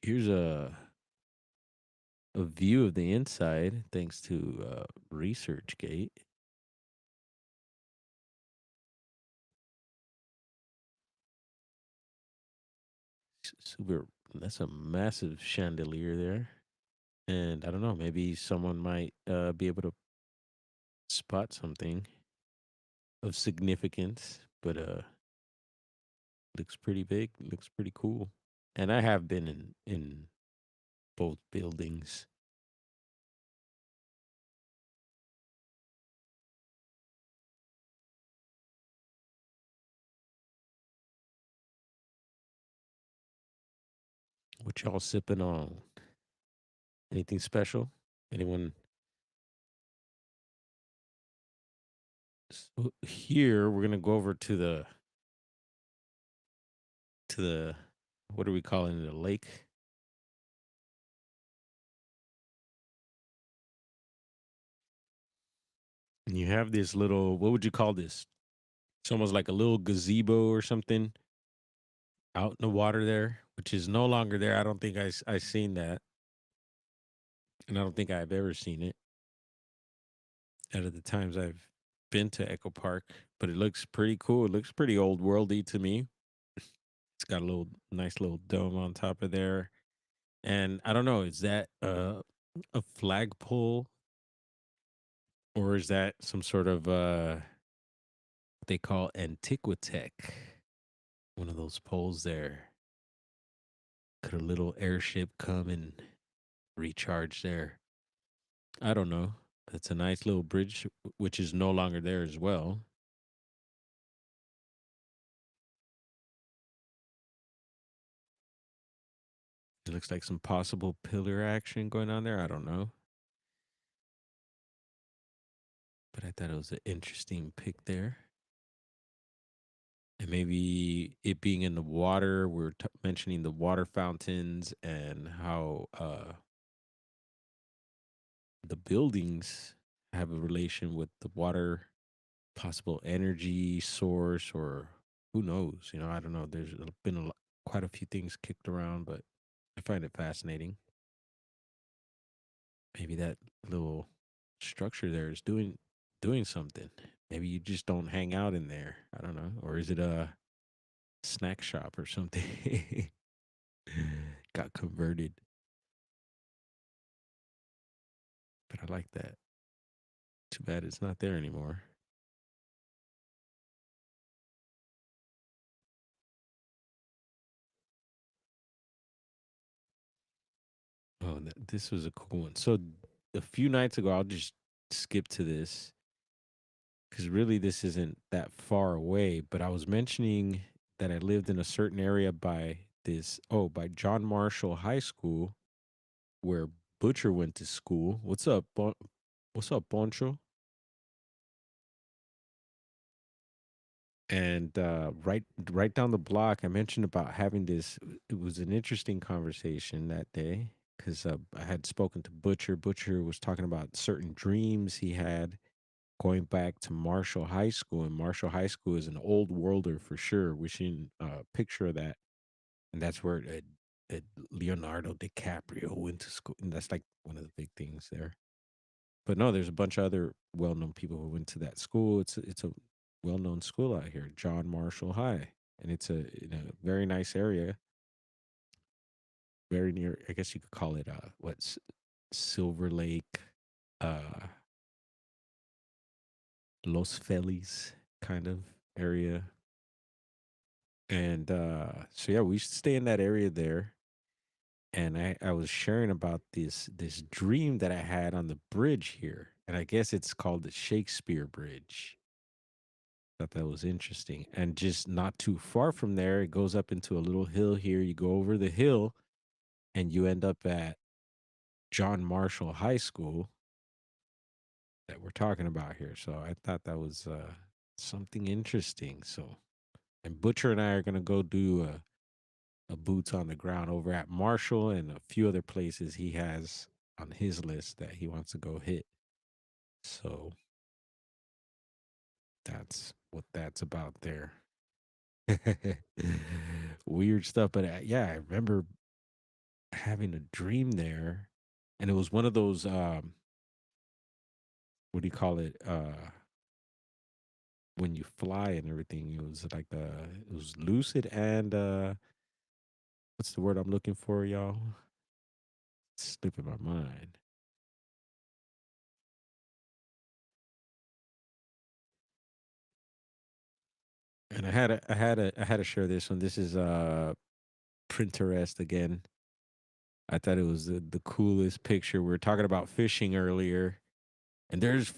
Here's a view of the inside thanks to ResearchGate. Super. That's a massive chandelier there. And I don't know, maybe someone might be able to spot something of significance, but looks pretty big, looks pretty cool. And I have been in both buildings. What y'all sipping on? Anything special? Anyone? So here we're gonna go over to the what are we calling it? A lake. And you have this little, what would you call this? It's almost like a little gazebo or something out in the water there, which is no longer there. I don't think I seen that, and I don't think I've ever seen it out of the times I've been to Echo Park, but it looks pretty cool. It looks pretty old worldy to me. It's got a little nice little dome on top of there. And I don't know, is that a flagpole or is that some sort of what they call antiquitech? One of those poles there. Could a little airship come and recharge there? I don't know. It's a nice little bridge, which is no longer there as well. It looks like some possible pillar action going on there. I don't know. But I thought it was an interesting pick there. And maybe it being in the water, we're mentioning the water fountains and how the buildings have a relation with the water, possible energy source, or who knows? I don't know. There's been quite a few things kicked around, but I find it fascinating. Maybe that little structure there is doing something. Maybe you just don't hang out in there. I don't know. Or is it a snack shop or something? Got converted. But I like that. Too bad it's not there anymore. Oh, this was a cool one. So a few nights ago, I'll just skip to this because really this isn't that far away. But I was mentioning that I lived in a certain area by John Marshall High School, where Butcher went to school. What's up, Poncho? And right down the block, I mentioned about having this. It was an interesting conversation that day because I had spoken to Butcher. Butcher was talking about certain dreams he had going back to Marshall High School, and Marshall High School is an old worlder for sure. We've seen a picture of that, and that's where Leonardo DiCaprio went to school, and that's like one of the big things there. But no, there's a bunch of other well-known people who went to that school. It's a well-known school out here, John Marshall High, and it's in a very nice area, very near. I guess you could call it what's Silver Lake, uh, Los Feliz kind of area. And so yeah, we used to stay in that area there. And I was sharing about this dream that I had on the bridge here. And I guess it's called the Shakespeare Bridge. Thought that was interesting. And just not too far from there, it goes up into a little hill here. You go over the hill and you end up at John Marshall High School that we're talking about here. So I thought that was something interesting. So, and Butcher and I are going to go do a boots on the ground over at Marshall and a few other places he has on his list that he wants to go hit. So that's what that's about there. Weird stuff, but yeah, I remember having a dream there, and it was one of those what do you call it? When you fly and everything, it was like it was lucid and what's the word I'm looking for, y'all? It's slipping my mind. And I had to share this one. This is Pinterest again. I thought it was the coolest picture. We were talking about fishing earlier, and there's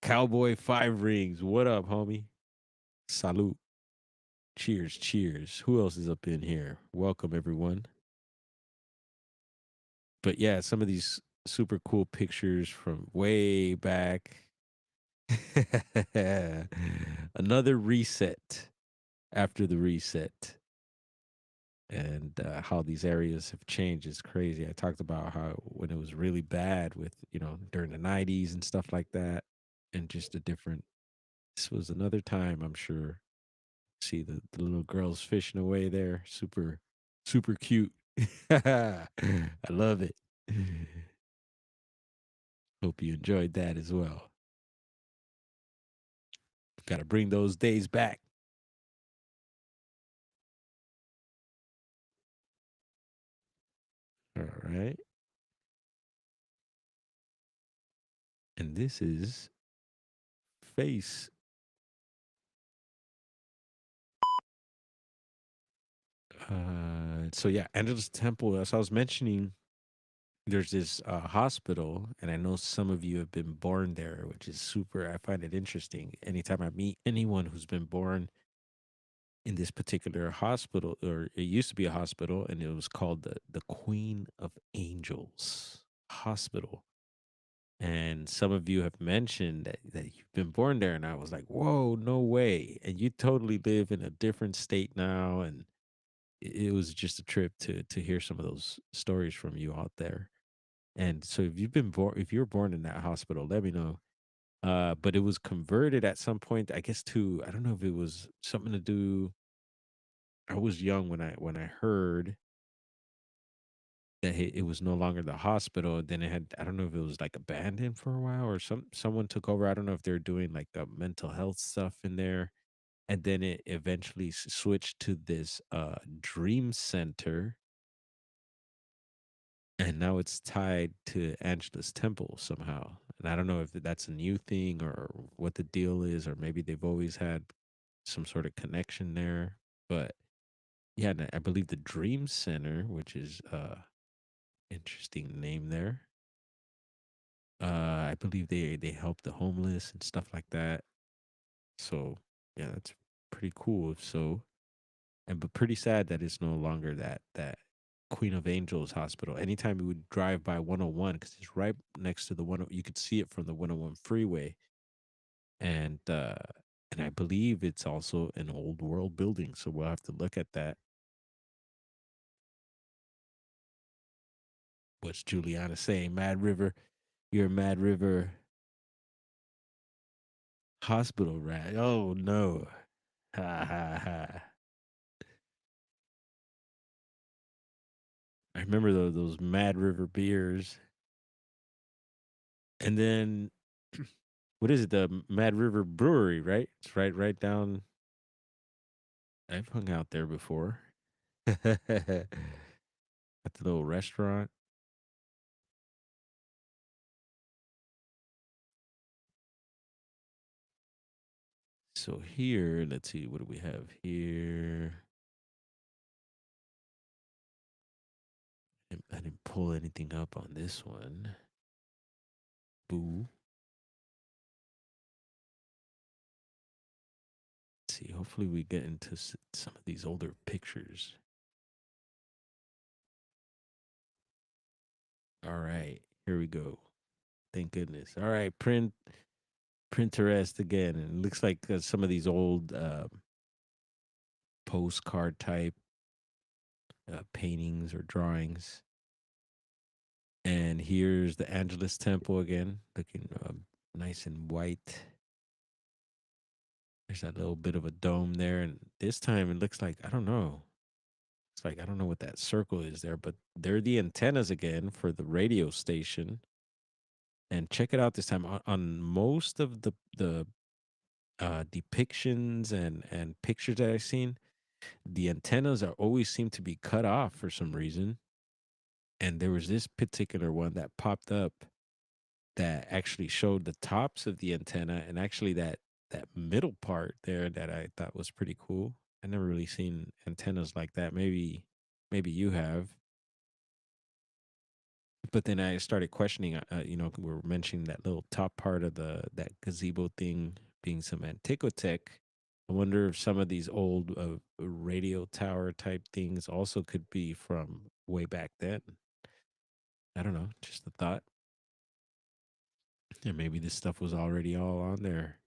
Cowboy Five Rings. What up, homie? Salute. Cheers, cheers. Who else is up in here? Welcome, everyone. But yeah, some of these super cool pictures from way back. Another reset after the reset. And how these areas have changed is crazy. I talked about how when it was really bad with, during the 90s and stuff like that, and just a different, this was another time, I'm sure. See the little girls fishing away there. Super, super cute. I love it. Hope you enjoyed that as well. Got to bring those days back. All right. And this is face. So yeah, Angelus Temple. As I was mentioning, there's this hospital, and I know some of you have been born there, which is super. I find it interesting. Anytime I meet anyone who's been born in this particular hospital, or it used to be a hospital, and it was called the Queen of Angels Hospital. And some of you have mentioned that you've been born there, and I was like, "Whoa, no way!" And you totally live in a different state now, and it was just a trip to hear some of those stories from you out there. And so, if you've been born, if you were born in that hospital, let me know. But it was converted at some point, I guess, to I don't know if it was something to do. I was young when I heard that it was no longer the hospital. Then it had I don't know if it was like abandoned for a while or someone took over. I don't know if they're doing like mental health stuff in there. And then it eventually switched to this dream center, and now it's tied to Angelus Temple somehow. And I don't know if that's a new thing or what the deal is, or maybe they've always had some sort of connection there. But yeah, and I believe the Dream Center, which is interesting name there. I believe they help the homeless and stuff like that. So yeah, that's pretty cool. If so, and but pretty sad that it's no longer that Queen of Angels Hospital. Anytime we would drive by 101, because it's right next to the one, you could see it from the 101 freeway, and uh, and I believe it's also an old world building. So we'll have to look at that. What's Juliana saying? Mad River, you're a Mad River hospital rat. Oh no. Ha ha ha. I remember those Mad River beers. And then what is it? The Mad River Brewery, right? It's right down. I've hung out there before. At the little restaurant. So here, let's see, what do we have here? I didn't pull anything up on this one. Boo. Let's see, hopefully we get into some of these older pictures. All right, here we go. Thank goodness. All right, Pinterest again, and it looks like some of these old postcard type paintings or drawings. And here's the Angelus Temple again, looking nice and white. There's that little bit of a dome there, and this time it looks like I don't know. It's like I don't know what that circle is there, but they're the antennas again for the radio station. And check it out this time on most of the depictions and pictures that I've seen. The antennas are always seem to be cut off for some reason. And there was this particular one that popped up that actually showed the tops of the antenna and actually that middle part there that I thought was pretty cool. I never really seen antennas like that. Maybe you have. But then I started questioning. We were mentioning that little top part of the that gazebo thing being some antiquitech. I wonder if some of these old radio tower type things also could be from way back then. I don't know, just a thought. Yeah, maybe this stuff was already all on there.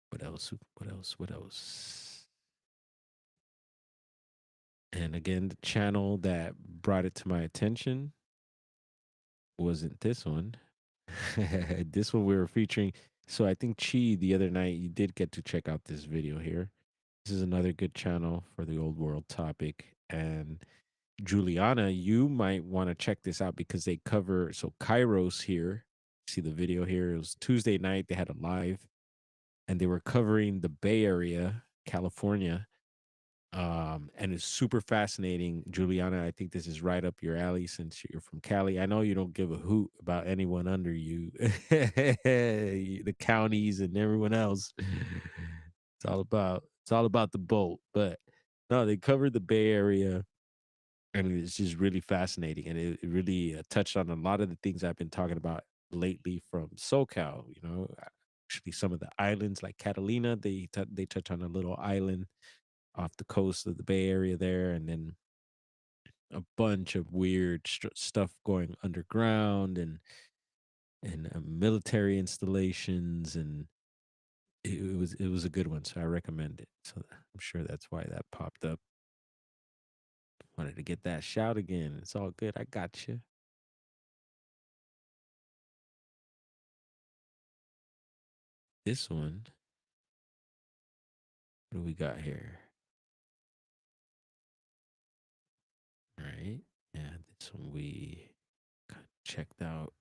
What else? What else? What else? And again, the channel that brought it to my attention wasn't this one. This one we were featuring. So I think Chi the other night you did get to check out this video here. This is another good channel for the old world topic, and Juliana, you might want to check this out because they cover so Kairos here. See the video here. It was Tuesday night. They had a live and they were covering the Bay Area, California. And it's super fascinating. Juliana, I think this is right up your alley since you're from Cali. I know you don't give a hoot about anyone under you, the counties and everyone else. It's all about the boat. But no, they covered the Bay Area and it's just really fascinating. And it really touched on a lot of the things I've been talking about lately from SoCal. Actually, some of the islands like Catalina, they touch on a little island off the coast of the Bay Area there, and then a bunch of weird stuff going underground and military installations, and it was a good one. So I recommend it. So I'm sure that's why that popped up. Wanted to get that shout again. It's all good. I got you. This one, what do we got here? All right. Yeah, this one we checked out.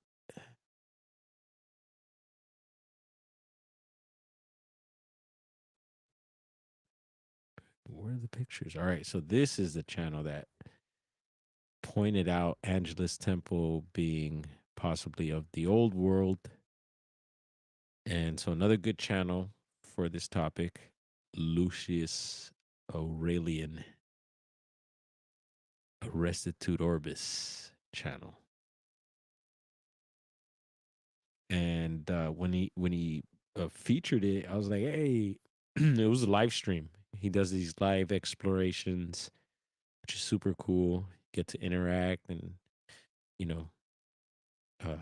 Where are the pictures? All right. So this is the channel that pointed out Angelus Temple being possibly of the old world. And so another good channel for this topic, Lucius Aurelian, a Restitute Orbis channel. And when he featured it, I was like, hey, it was a live stream. He does these live explorations, which is super cool. Get to interact and you know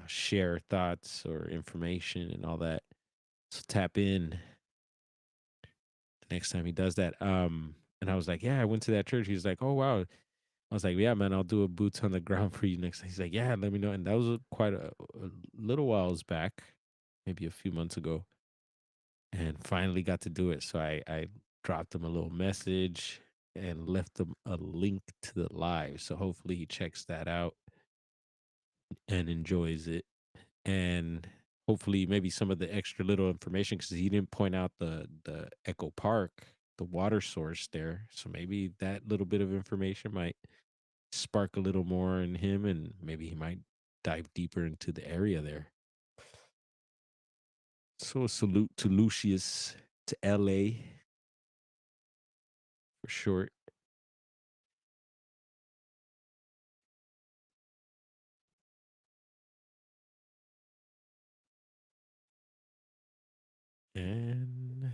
share thoughts or information and all that. So tap in the next time he does that. And I was like, yeah, I went to that church. He's like, oh wow. I was like, yeah, man, I'll do a boots on the ground for you next time. He's like, yeah, let me know. And that was quite a little whiles back, maybe a few months ago, and finally got to do it. So I dropped him a little message and left him a link to the live. So hopefully he checks that out and enjoys it. And hopefully maybe some of the extra little information because he didn't point out the Echo Park, the water source there. So maybe that little bit of information might spark a little more in him, and maybe he might dive deeper into the area there. So a salute to Lucius to LA for short. And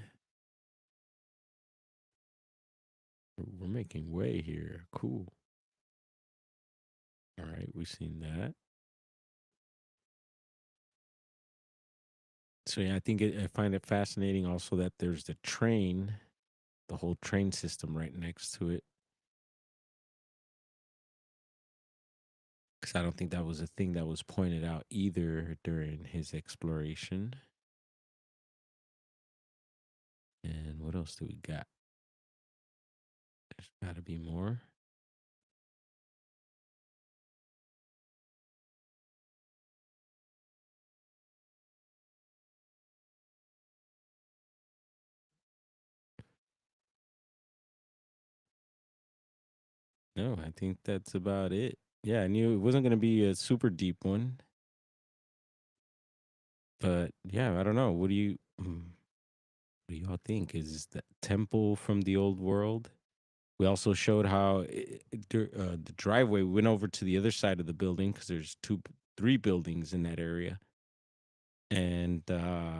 we're making way here. Cool. All right, we've seen that. So yeah, I find it fascinating also that there's the whole train system right next to it. Because I don't think that was a thing that was pointed out either during his exploration. And what else do we got? There's got to be more. No, I think that's about it. Yeah, I knew it wasn't going to be a super deep one, but yeah, I don't know. What do y'all think? Is the temple from the old world? We also showed how the driveway we went over to the other side of the building because there's three buildings in that area, and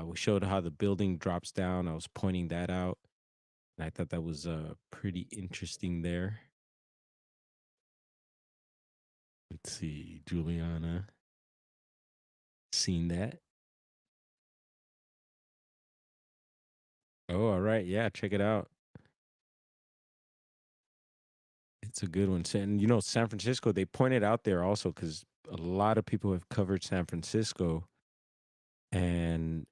we showed how the building drops down. I was pointing that out, and I thought that was pretty interesting there. Let's see, Juliana, seen that? Oh, all right, yeah, check it out. It's a good one. And San Francisco, they pointed out there also because a lot of people have covered San Francisco, and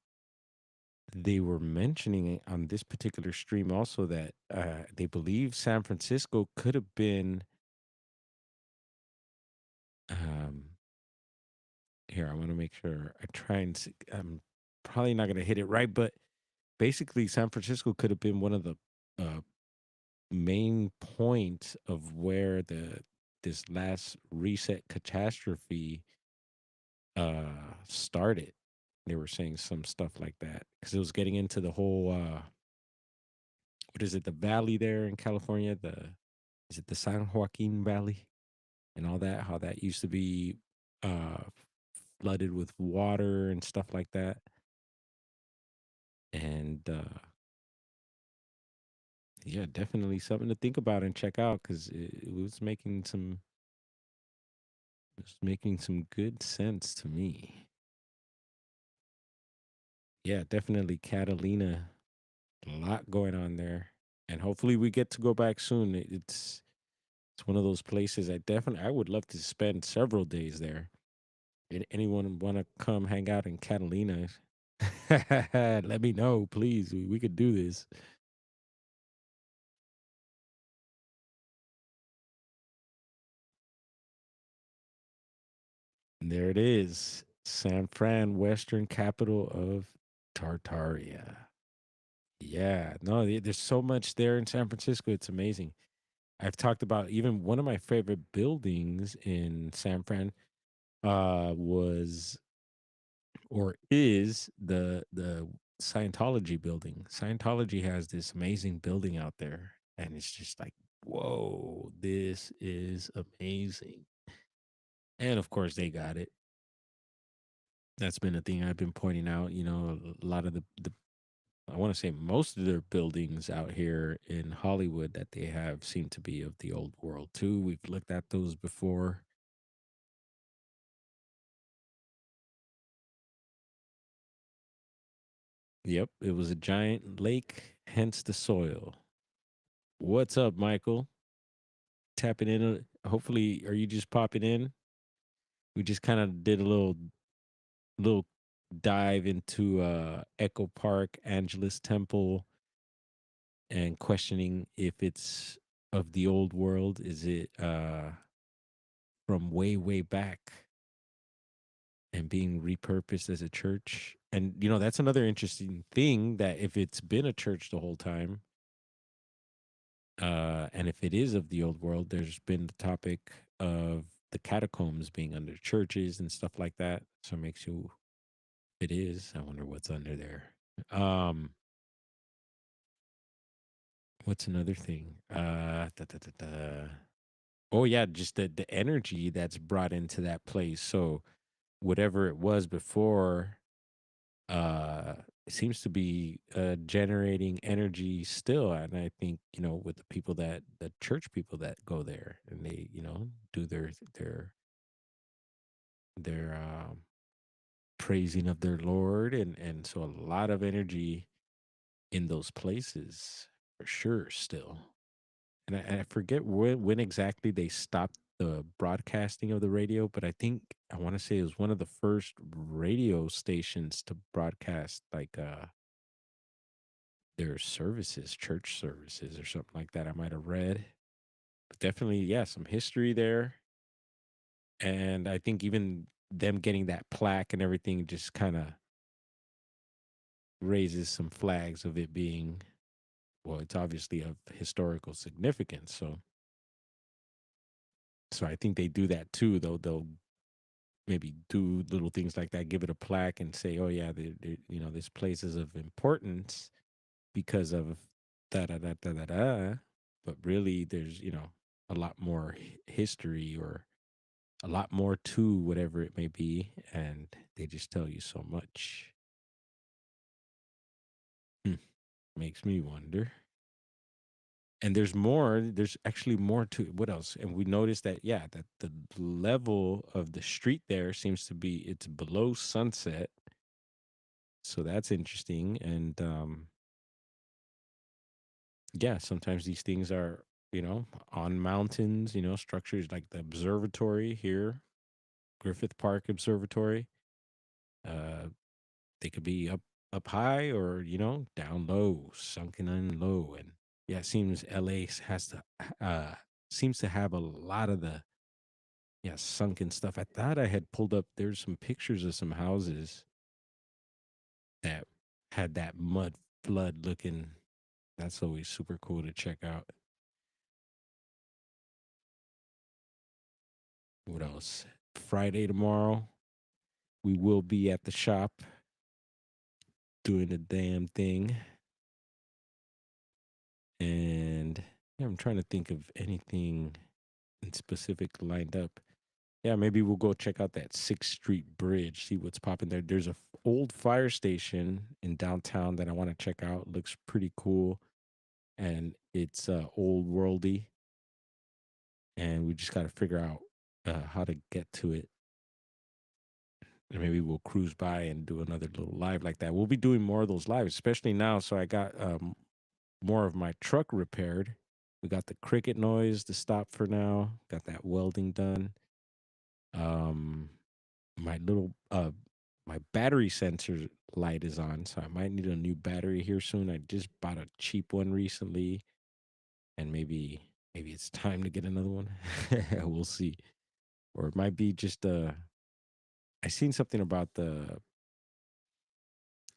they were mentioning it on this particular stream also that they believe San Francisco could have been Here, I want to make sure I try and I'm probably not going to hit it right, but basically, San Francisco could have been one of the uh, main points of where this last reset catastrophe started. They were saying some stuff like that because it was getting into the whole what is it, the valley there in California, the is it the San Joaquin Valley and all that, how that used to be uh flooded with water and stuff like that. And yeah, definitely something to think about and check out because it was making some good sense to me. Yeah, definitely Catalina. A lot going on there, and hopefully we get to go back soon. It's one of those places I would love to spend several days there. Anyone want to come hang out in Catalina? Let me know, please. We could do this. And there it is, San Fran, Western capital of Tartaria. Yeah, no, there's so much there in San Francisco. It's amazing. I've talked about even one of my favorite buildings in San Fran was or is the Scientology building. Scientology has this amazing building out there, and it's just like, whoa, this is amazing. And of course, they got it. That's been a thing I've been pointing out. A lot of the I want to say most of their buildings out here in Hollywood that they have seem to be of the old world too. We've looked at those before. Yep, it was a giant lake, hence the soil. What's up, Michael? Tapping in. Hopefully, are you just popping in? We just kind of did a little dive into Echo Park, Angelus Temple, and questioning if it's of the old world. Is it from way back and being repurposed as a church? And that's another interesting thing, that if it's been a church the whole time, and if it is of the old world, there's been the topic of the catacombs being under churches and stuff like that. So it makes you, it is. I wonder what's under there. Um, what's another thing? Oh yeah, just the energy that's brought into that place. So whatever it was before, uh, it seems to be generating energy still. And I think with the church people that go there and they do their praising of their Lord, and so a lot of energy in those places for sure still. And I forget when exactly they stopped the broadcasting of the radio, but I want to say it was one of the first radio stations to broadcast like their services, church services or something like that. I might have read. But definitely, yeah, some history there. And I think even them getting that plaque and everything just kind of raises some flags of it being, well, it's obviously of historical significance. So I think they do that too, though. They'll maybe do little things like that, give it a plaque and say, oh yeah, this place is of importance because of da da da da da da. But really, there's a lot more history, or a lot more to whatever it may be, and they just tell you so much. Hmm. Makes me wonder. And there's more. There's actually more to it. What else? And we noticed that, yeah, that the level of the street there seems to be, it's below sunset. So that's interesting. And yeah, sometimes these things are, on mountains, structures like the observatory here, Griffith Park Observatory. Uh, they could be up high, or down low, sunken in low. And yeah, it seems LA has to uh seems to have a lot of yeah, sunken stuff. I thought I had pulled up. There's some pictures of some houses that had that mud flood looking. That's always super cool to check out. What else? Friday tomorrow, we will be at the shop doing the damn thing. And yeah, I'm trying to think of anything in specific lined up. Yeah, maybe we'll go check out that 6th Street Bridge, see what's popping there. There's a old fire station in downtown that I want to check out. Looks pretty cool, and it's old worldy, and we just got to figure out how to get to it. And maybe we'll cruise by and do another little live like that. We'll be doing more of those lives, especially now. So I got more of my truck repaired. We got the cricket noise to stop for now. Got that welding done. Um, my little my battery sensor light is on, so I might need a new battery here soon. I just bought a cheap one recently, and maybe it's time to get another one. We'll see. Or it might be just I seen something about the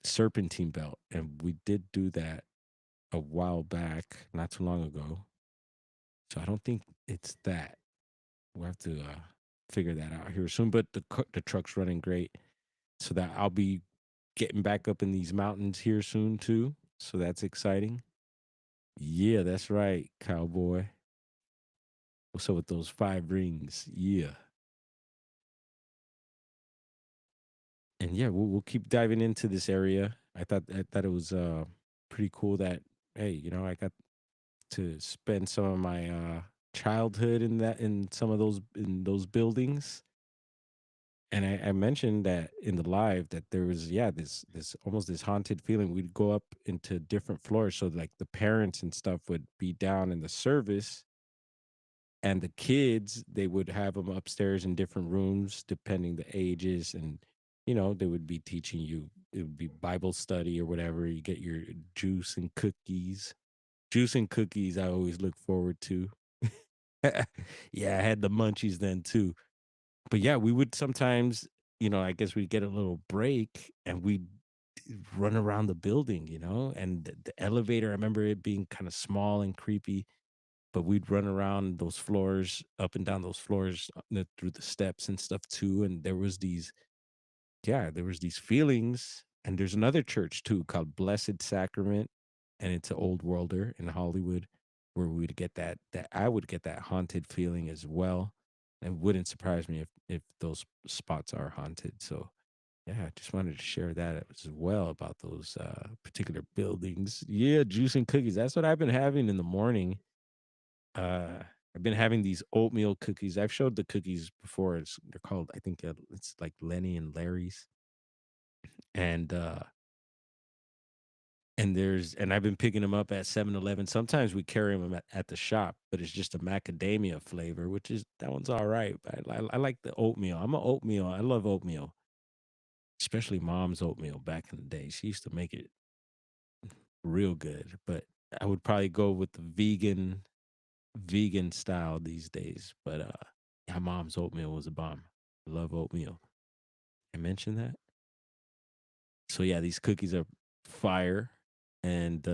serpentine belt, and we did do that a while back, not too long ago. So I don't think it's that. We'll have to figure that out here soon. But the truck's running great, so that I'll be getting back up in these mountains here soon too. So that's exciting. Yeah, that's right, cowboy. What's up with those 5 rings? Yeah, and yeah, we'll keep diving into this area. I thought it was pretty cool that hey, I got to spend some of my childhood in some of those buildings. And I mentioned that in the live that there was this almost this haunted feeling. We'd go up into different floors, so like the parents and stuff would be down in the service, and the kids they would have them upstairs in different rooms depending the ages, and they would be teaching you. It would be Bible study or whatever. You get your juice and cookies. Juice and cookies. I always look forward to. Yeah, I had the munchies then too. But yeah, we would sometimes, I guess we'd get a little break and we'd run around the building, and the elevator, I remember it being kind of small and creepy, but we'd run around those floors, up and down those floors, through the steps and stuff too. And there was these feelings. And there's another church too called Blessed Sacrament, and it's an old worlder in Hollywood, where we'd get that I would get that haunted feeling as well. It wouldn't surprise me if those spots are haunted. So yeah, I just wanted to share that as well about those particular buildings. Yeah, juice and cookies. That's what I've been having in the morning. Uh, I've been having these oatmeal cookies. I've showed the cookies before. They're called, I think, it's like Lenny and Larry's, and and I've been picking them up at 7-Eleven. Sometimes we carry them at the shop, but it's just a macadamia flavor, which is that one's all right. But I like the oatmeal. I'm a oatmeal. I love oatmeal, especially mom's oatmeal back in the day. She used to make it real good, but I would probably go with the vegan style these days. But yeah, mom's oatmeal was a bomb. I love oatmeal. I mentioned that. So yeah, these cookies are fire, and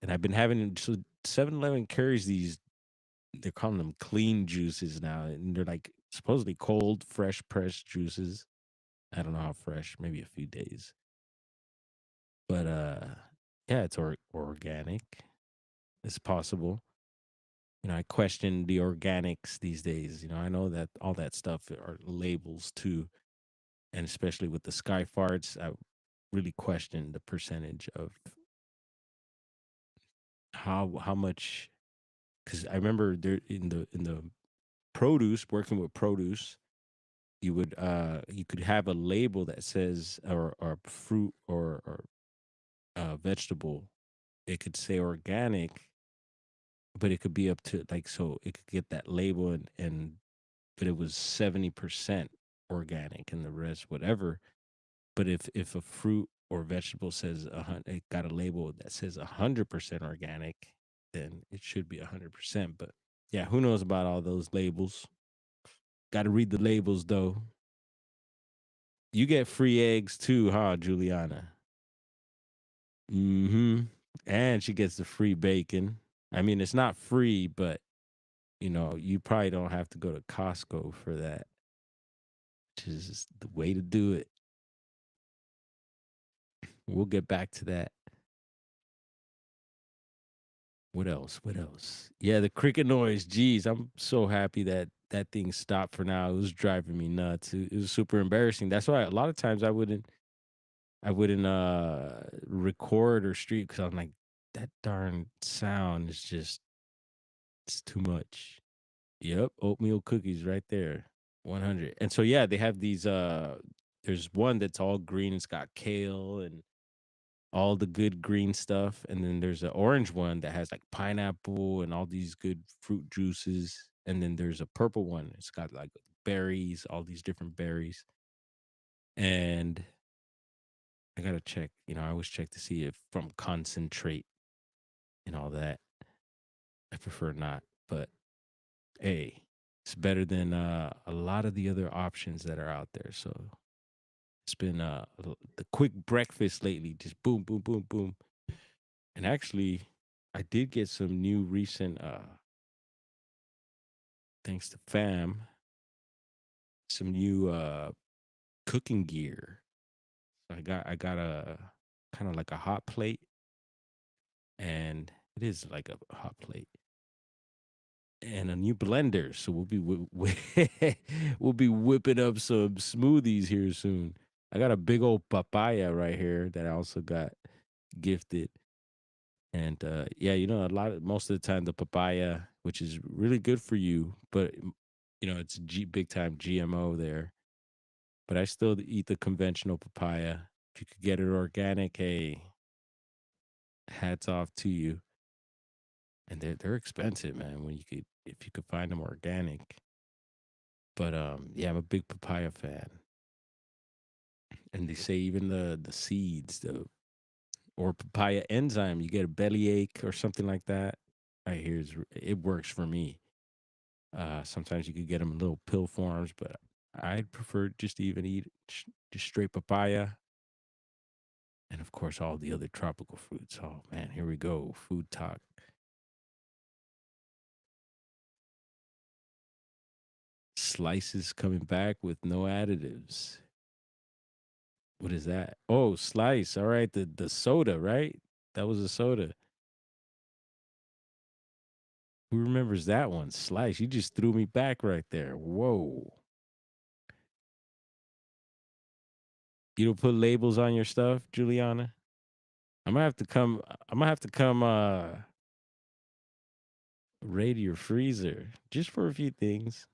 I've been having, so 7-Eleven carries these. They're calling them clean juices now, and they're like supposedly cold, fresh pressed juices. I don't know how fresh, maybe a few days, but yeah, it's organic. It's possible. I question the organics these days. I know that all that stuff are labels too, and especially with the sky farts, I really question the percentage of how much. Because I remember there in the produce, working with produce, you could have a label that says, or fruit, or vegetable. It could say organic, but it could be up to, like, so it could get that label, and but it was 70% organic and the rest whatever. But if a fruit or vegetable says it got a label that says 100% organic, then it should be 100%. But yeah, who knows about all those labels? Got to read the labels though. You get free eggs too, huh, Juliana? Mm-hmm. And she gets the free bacon. I mean, it's not free, but you probably don't have to go to Costco for that, which is the way to do it. We'll get back to that. What else? What else? Yeah, the cricket noise. Geez, I'm so happy that that thing stopped for now. It was driving me nuts. It was super embarrassing. That's why a lot of times I wouldn't record or stream because I'm like, that darn sound is just it's too much. Yep, oatmeal cookies right there. 100. And so yeah, they have these there's one that's all green, it's got kale and all the good green stuff, and then there's an orange one that has like pineapple and all these good fruit juices, and then there's a purple one. It's got like berries, all these different berries. And I got to check, I always check to see if from concentrate and all that. I prefer not, but hey, it's better than a lot of the other options that are out there. So it's been the quick breakfast lately, just boom, boom, boom, boom. And actually, I did get some new recent, thanks to fam, some new cooking gear. I got a kind of like a hot plate, and it is like a hot plate and a new blender. So we'll be whipping up some smoothies here soon. I got a big old papaya right here that I also got gifted. And yeah, most of the time the papaya, which is really good for you, but it's big time GMO there. But I still eat the conventional papaya. If you could get it organic, hey, hats off to you. And they're expensive, man. When you could if you could find them organic. But yeah, I'm a big papaya fan. And they say even the seeds, the or papaya enzyme, you get a bellyache or something like that. I hear it works for me. Sometimes you could get them in little pill forms, but I'd prefer just to even eat just straight papaya. And of course, all the other tropical fruits. Oh man, here we go. Food talk. Slices coming back with no additives. What is that? Oh, slice. All right, the soda, right? That was a soda. Who remembers that one? Slice. You just threw me back right there. Whoa. You don't put labels on your stuff, Juliana? I'm gonna have to come. I'm gonna have to come. Raid your freezer just for a few things.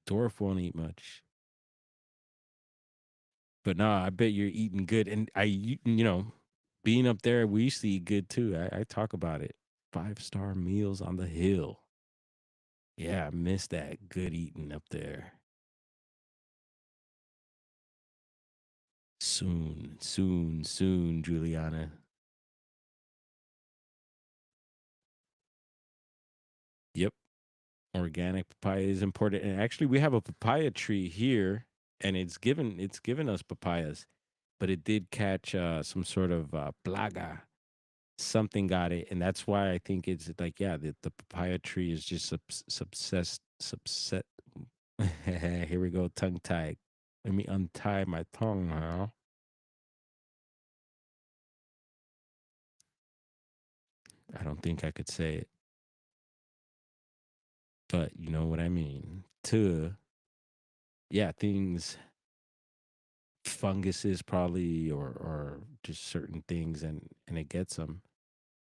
Dwarf won't eat much, but nah, I bet you're eating good. And being up there, we used to eat good too. I talk about it. 5-star meals on the hill. Yeah, I miss that good eating up there. Soon, soon, soon, Juliana. Yep, organic papaya is important. And actually, we have a papaya tree here, and it's given us papayas, but it did catch some sort of plaga. Something got it, and that's why I think it's like, yeah, the papaya tree is just subset. Here we go, tongue tied. Let me untie my tongue now. I don't think I could say it, but you know what I mean. To yeah, things, funguses probably, or just certain things, and it gets them.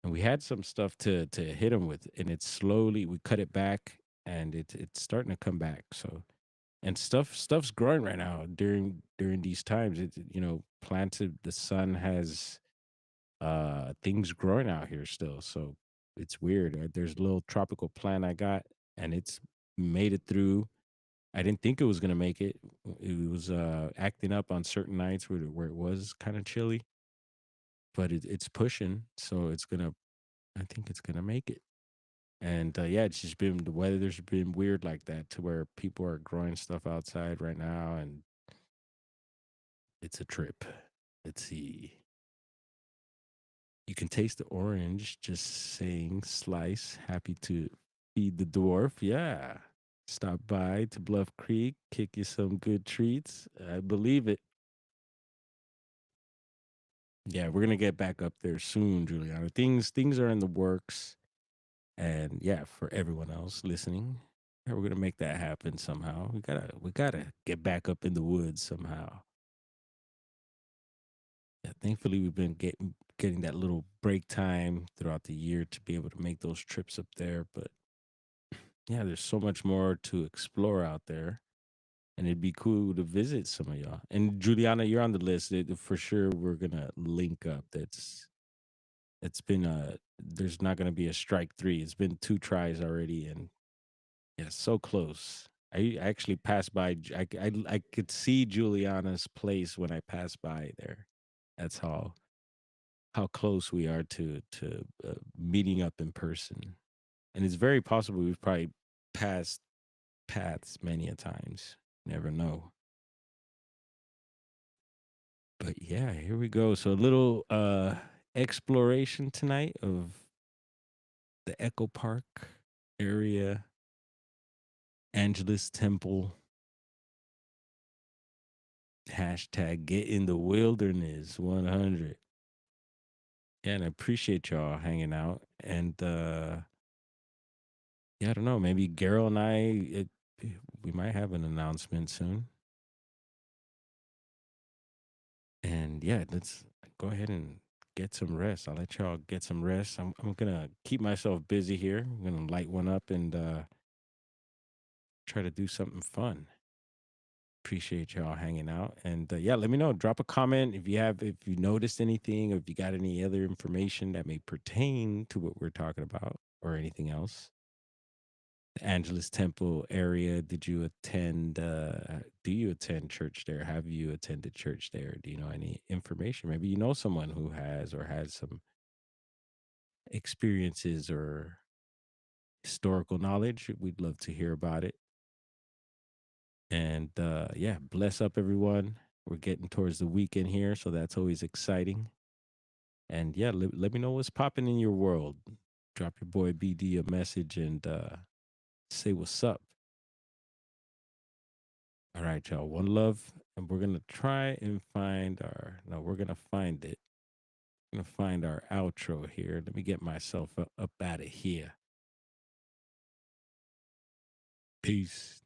And we had some stuff to hit them with, and it's slowly we cut it back, and it's starting to come back. So and stuff's growing right now during these times. Planted, the sun has things growing out here still, so it's weird. There's a little tropical plant I got, and it's made it through. I didn't think it was gonna make it. It was acting up on certain nights where it was kind of chilly, but it's pushing, so it's gonna. I think it's gonna make it. And yeah, it's just been the weather's been weird like that to where people are growing stuff outside right now, and it's a trip. Let's see. You can taste the orange. Just saying, slice. Happy to feed the dwarf. Yeah. Stop by to Bluff Creek, kick you some good treats. I believe it. Yeah, we're gonna get back up there soon, Juliana. Things are in the works, and yeah, for everyone else listening, yeah, we're gonna make that happen somehow. We gotta get back up in the woods somehow. Yeah, thankfully we've been getting that little break time throughout the year to be able to make those trips up there. But yeah, there's so much more to explore out there, and it'd be cool to visit some of y'all. And Juliana, you're on the list. For sure, we're gonna link up. It's been there's not gonna be a strike three. It's been two tries already, and yeah, so close. I actually passed by. I could see Juliana's place when I passed by there. That's how close we are to meeting up in person, and it's very possible we've probably passed paths many a times. Never know. But yeah, here we go. So a little exploration tonight of the Echo Park area, Angelus Temple, hashtag get in the wilderness 100. Yeah, and I appreciate y'all hanging out. And yeah, I don't know, maybe Garrel and we might have an announcement soon. And yeah, let's go ahead and get some rest. I'll let y'all get some rest. I'm gonna keep myself busy here. I'm gonna light one up and try to do something fun. Appreciate y'all hanging out. And yeah, let me know. Drop a comment if you noticed anything, or if you got any other information that may pertain to what we're talking about, or anything else. The Angelus Temple area. Did you attend? Do you attend church there? Have you attended church there? Do you know any information? Maybe you know someone who has, or has some experiences or historical knowledge. We'd love to hear about it. And yeah, bless up everyone. We're getting towards the weekend here, so that's always exciting. And yeah, let me know what's popping in your world. Drop your boy BD a message and say what's up. All right, y'all. One love. And we're gonna try and find our no, we're gonna find it. We're gonna find our outro here. Let me get myself up out of here. Peace.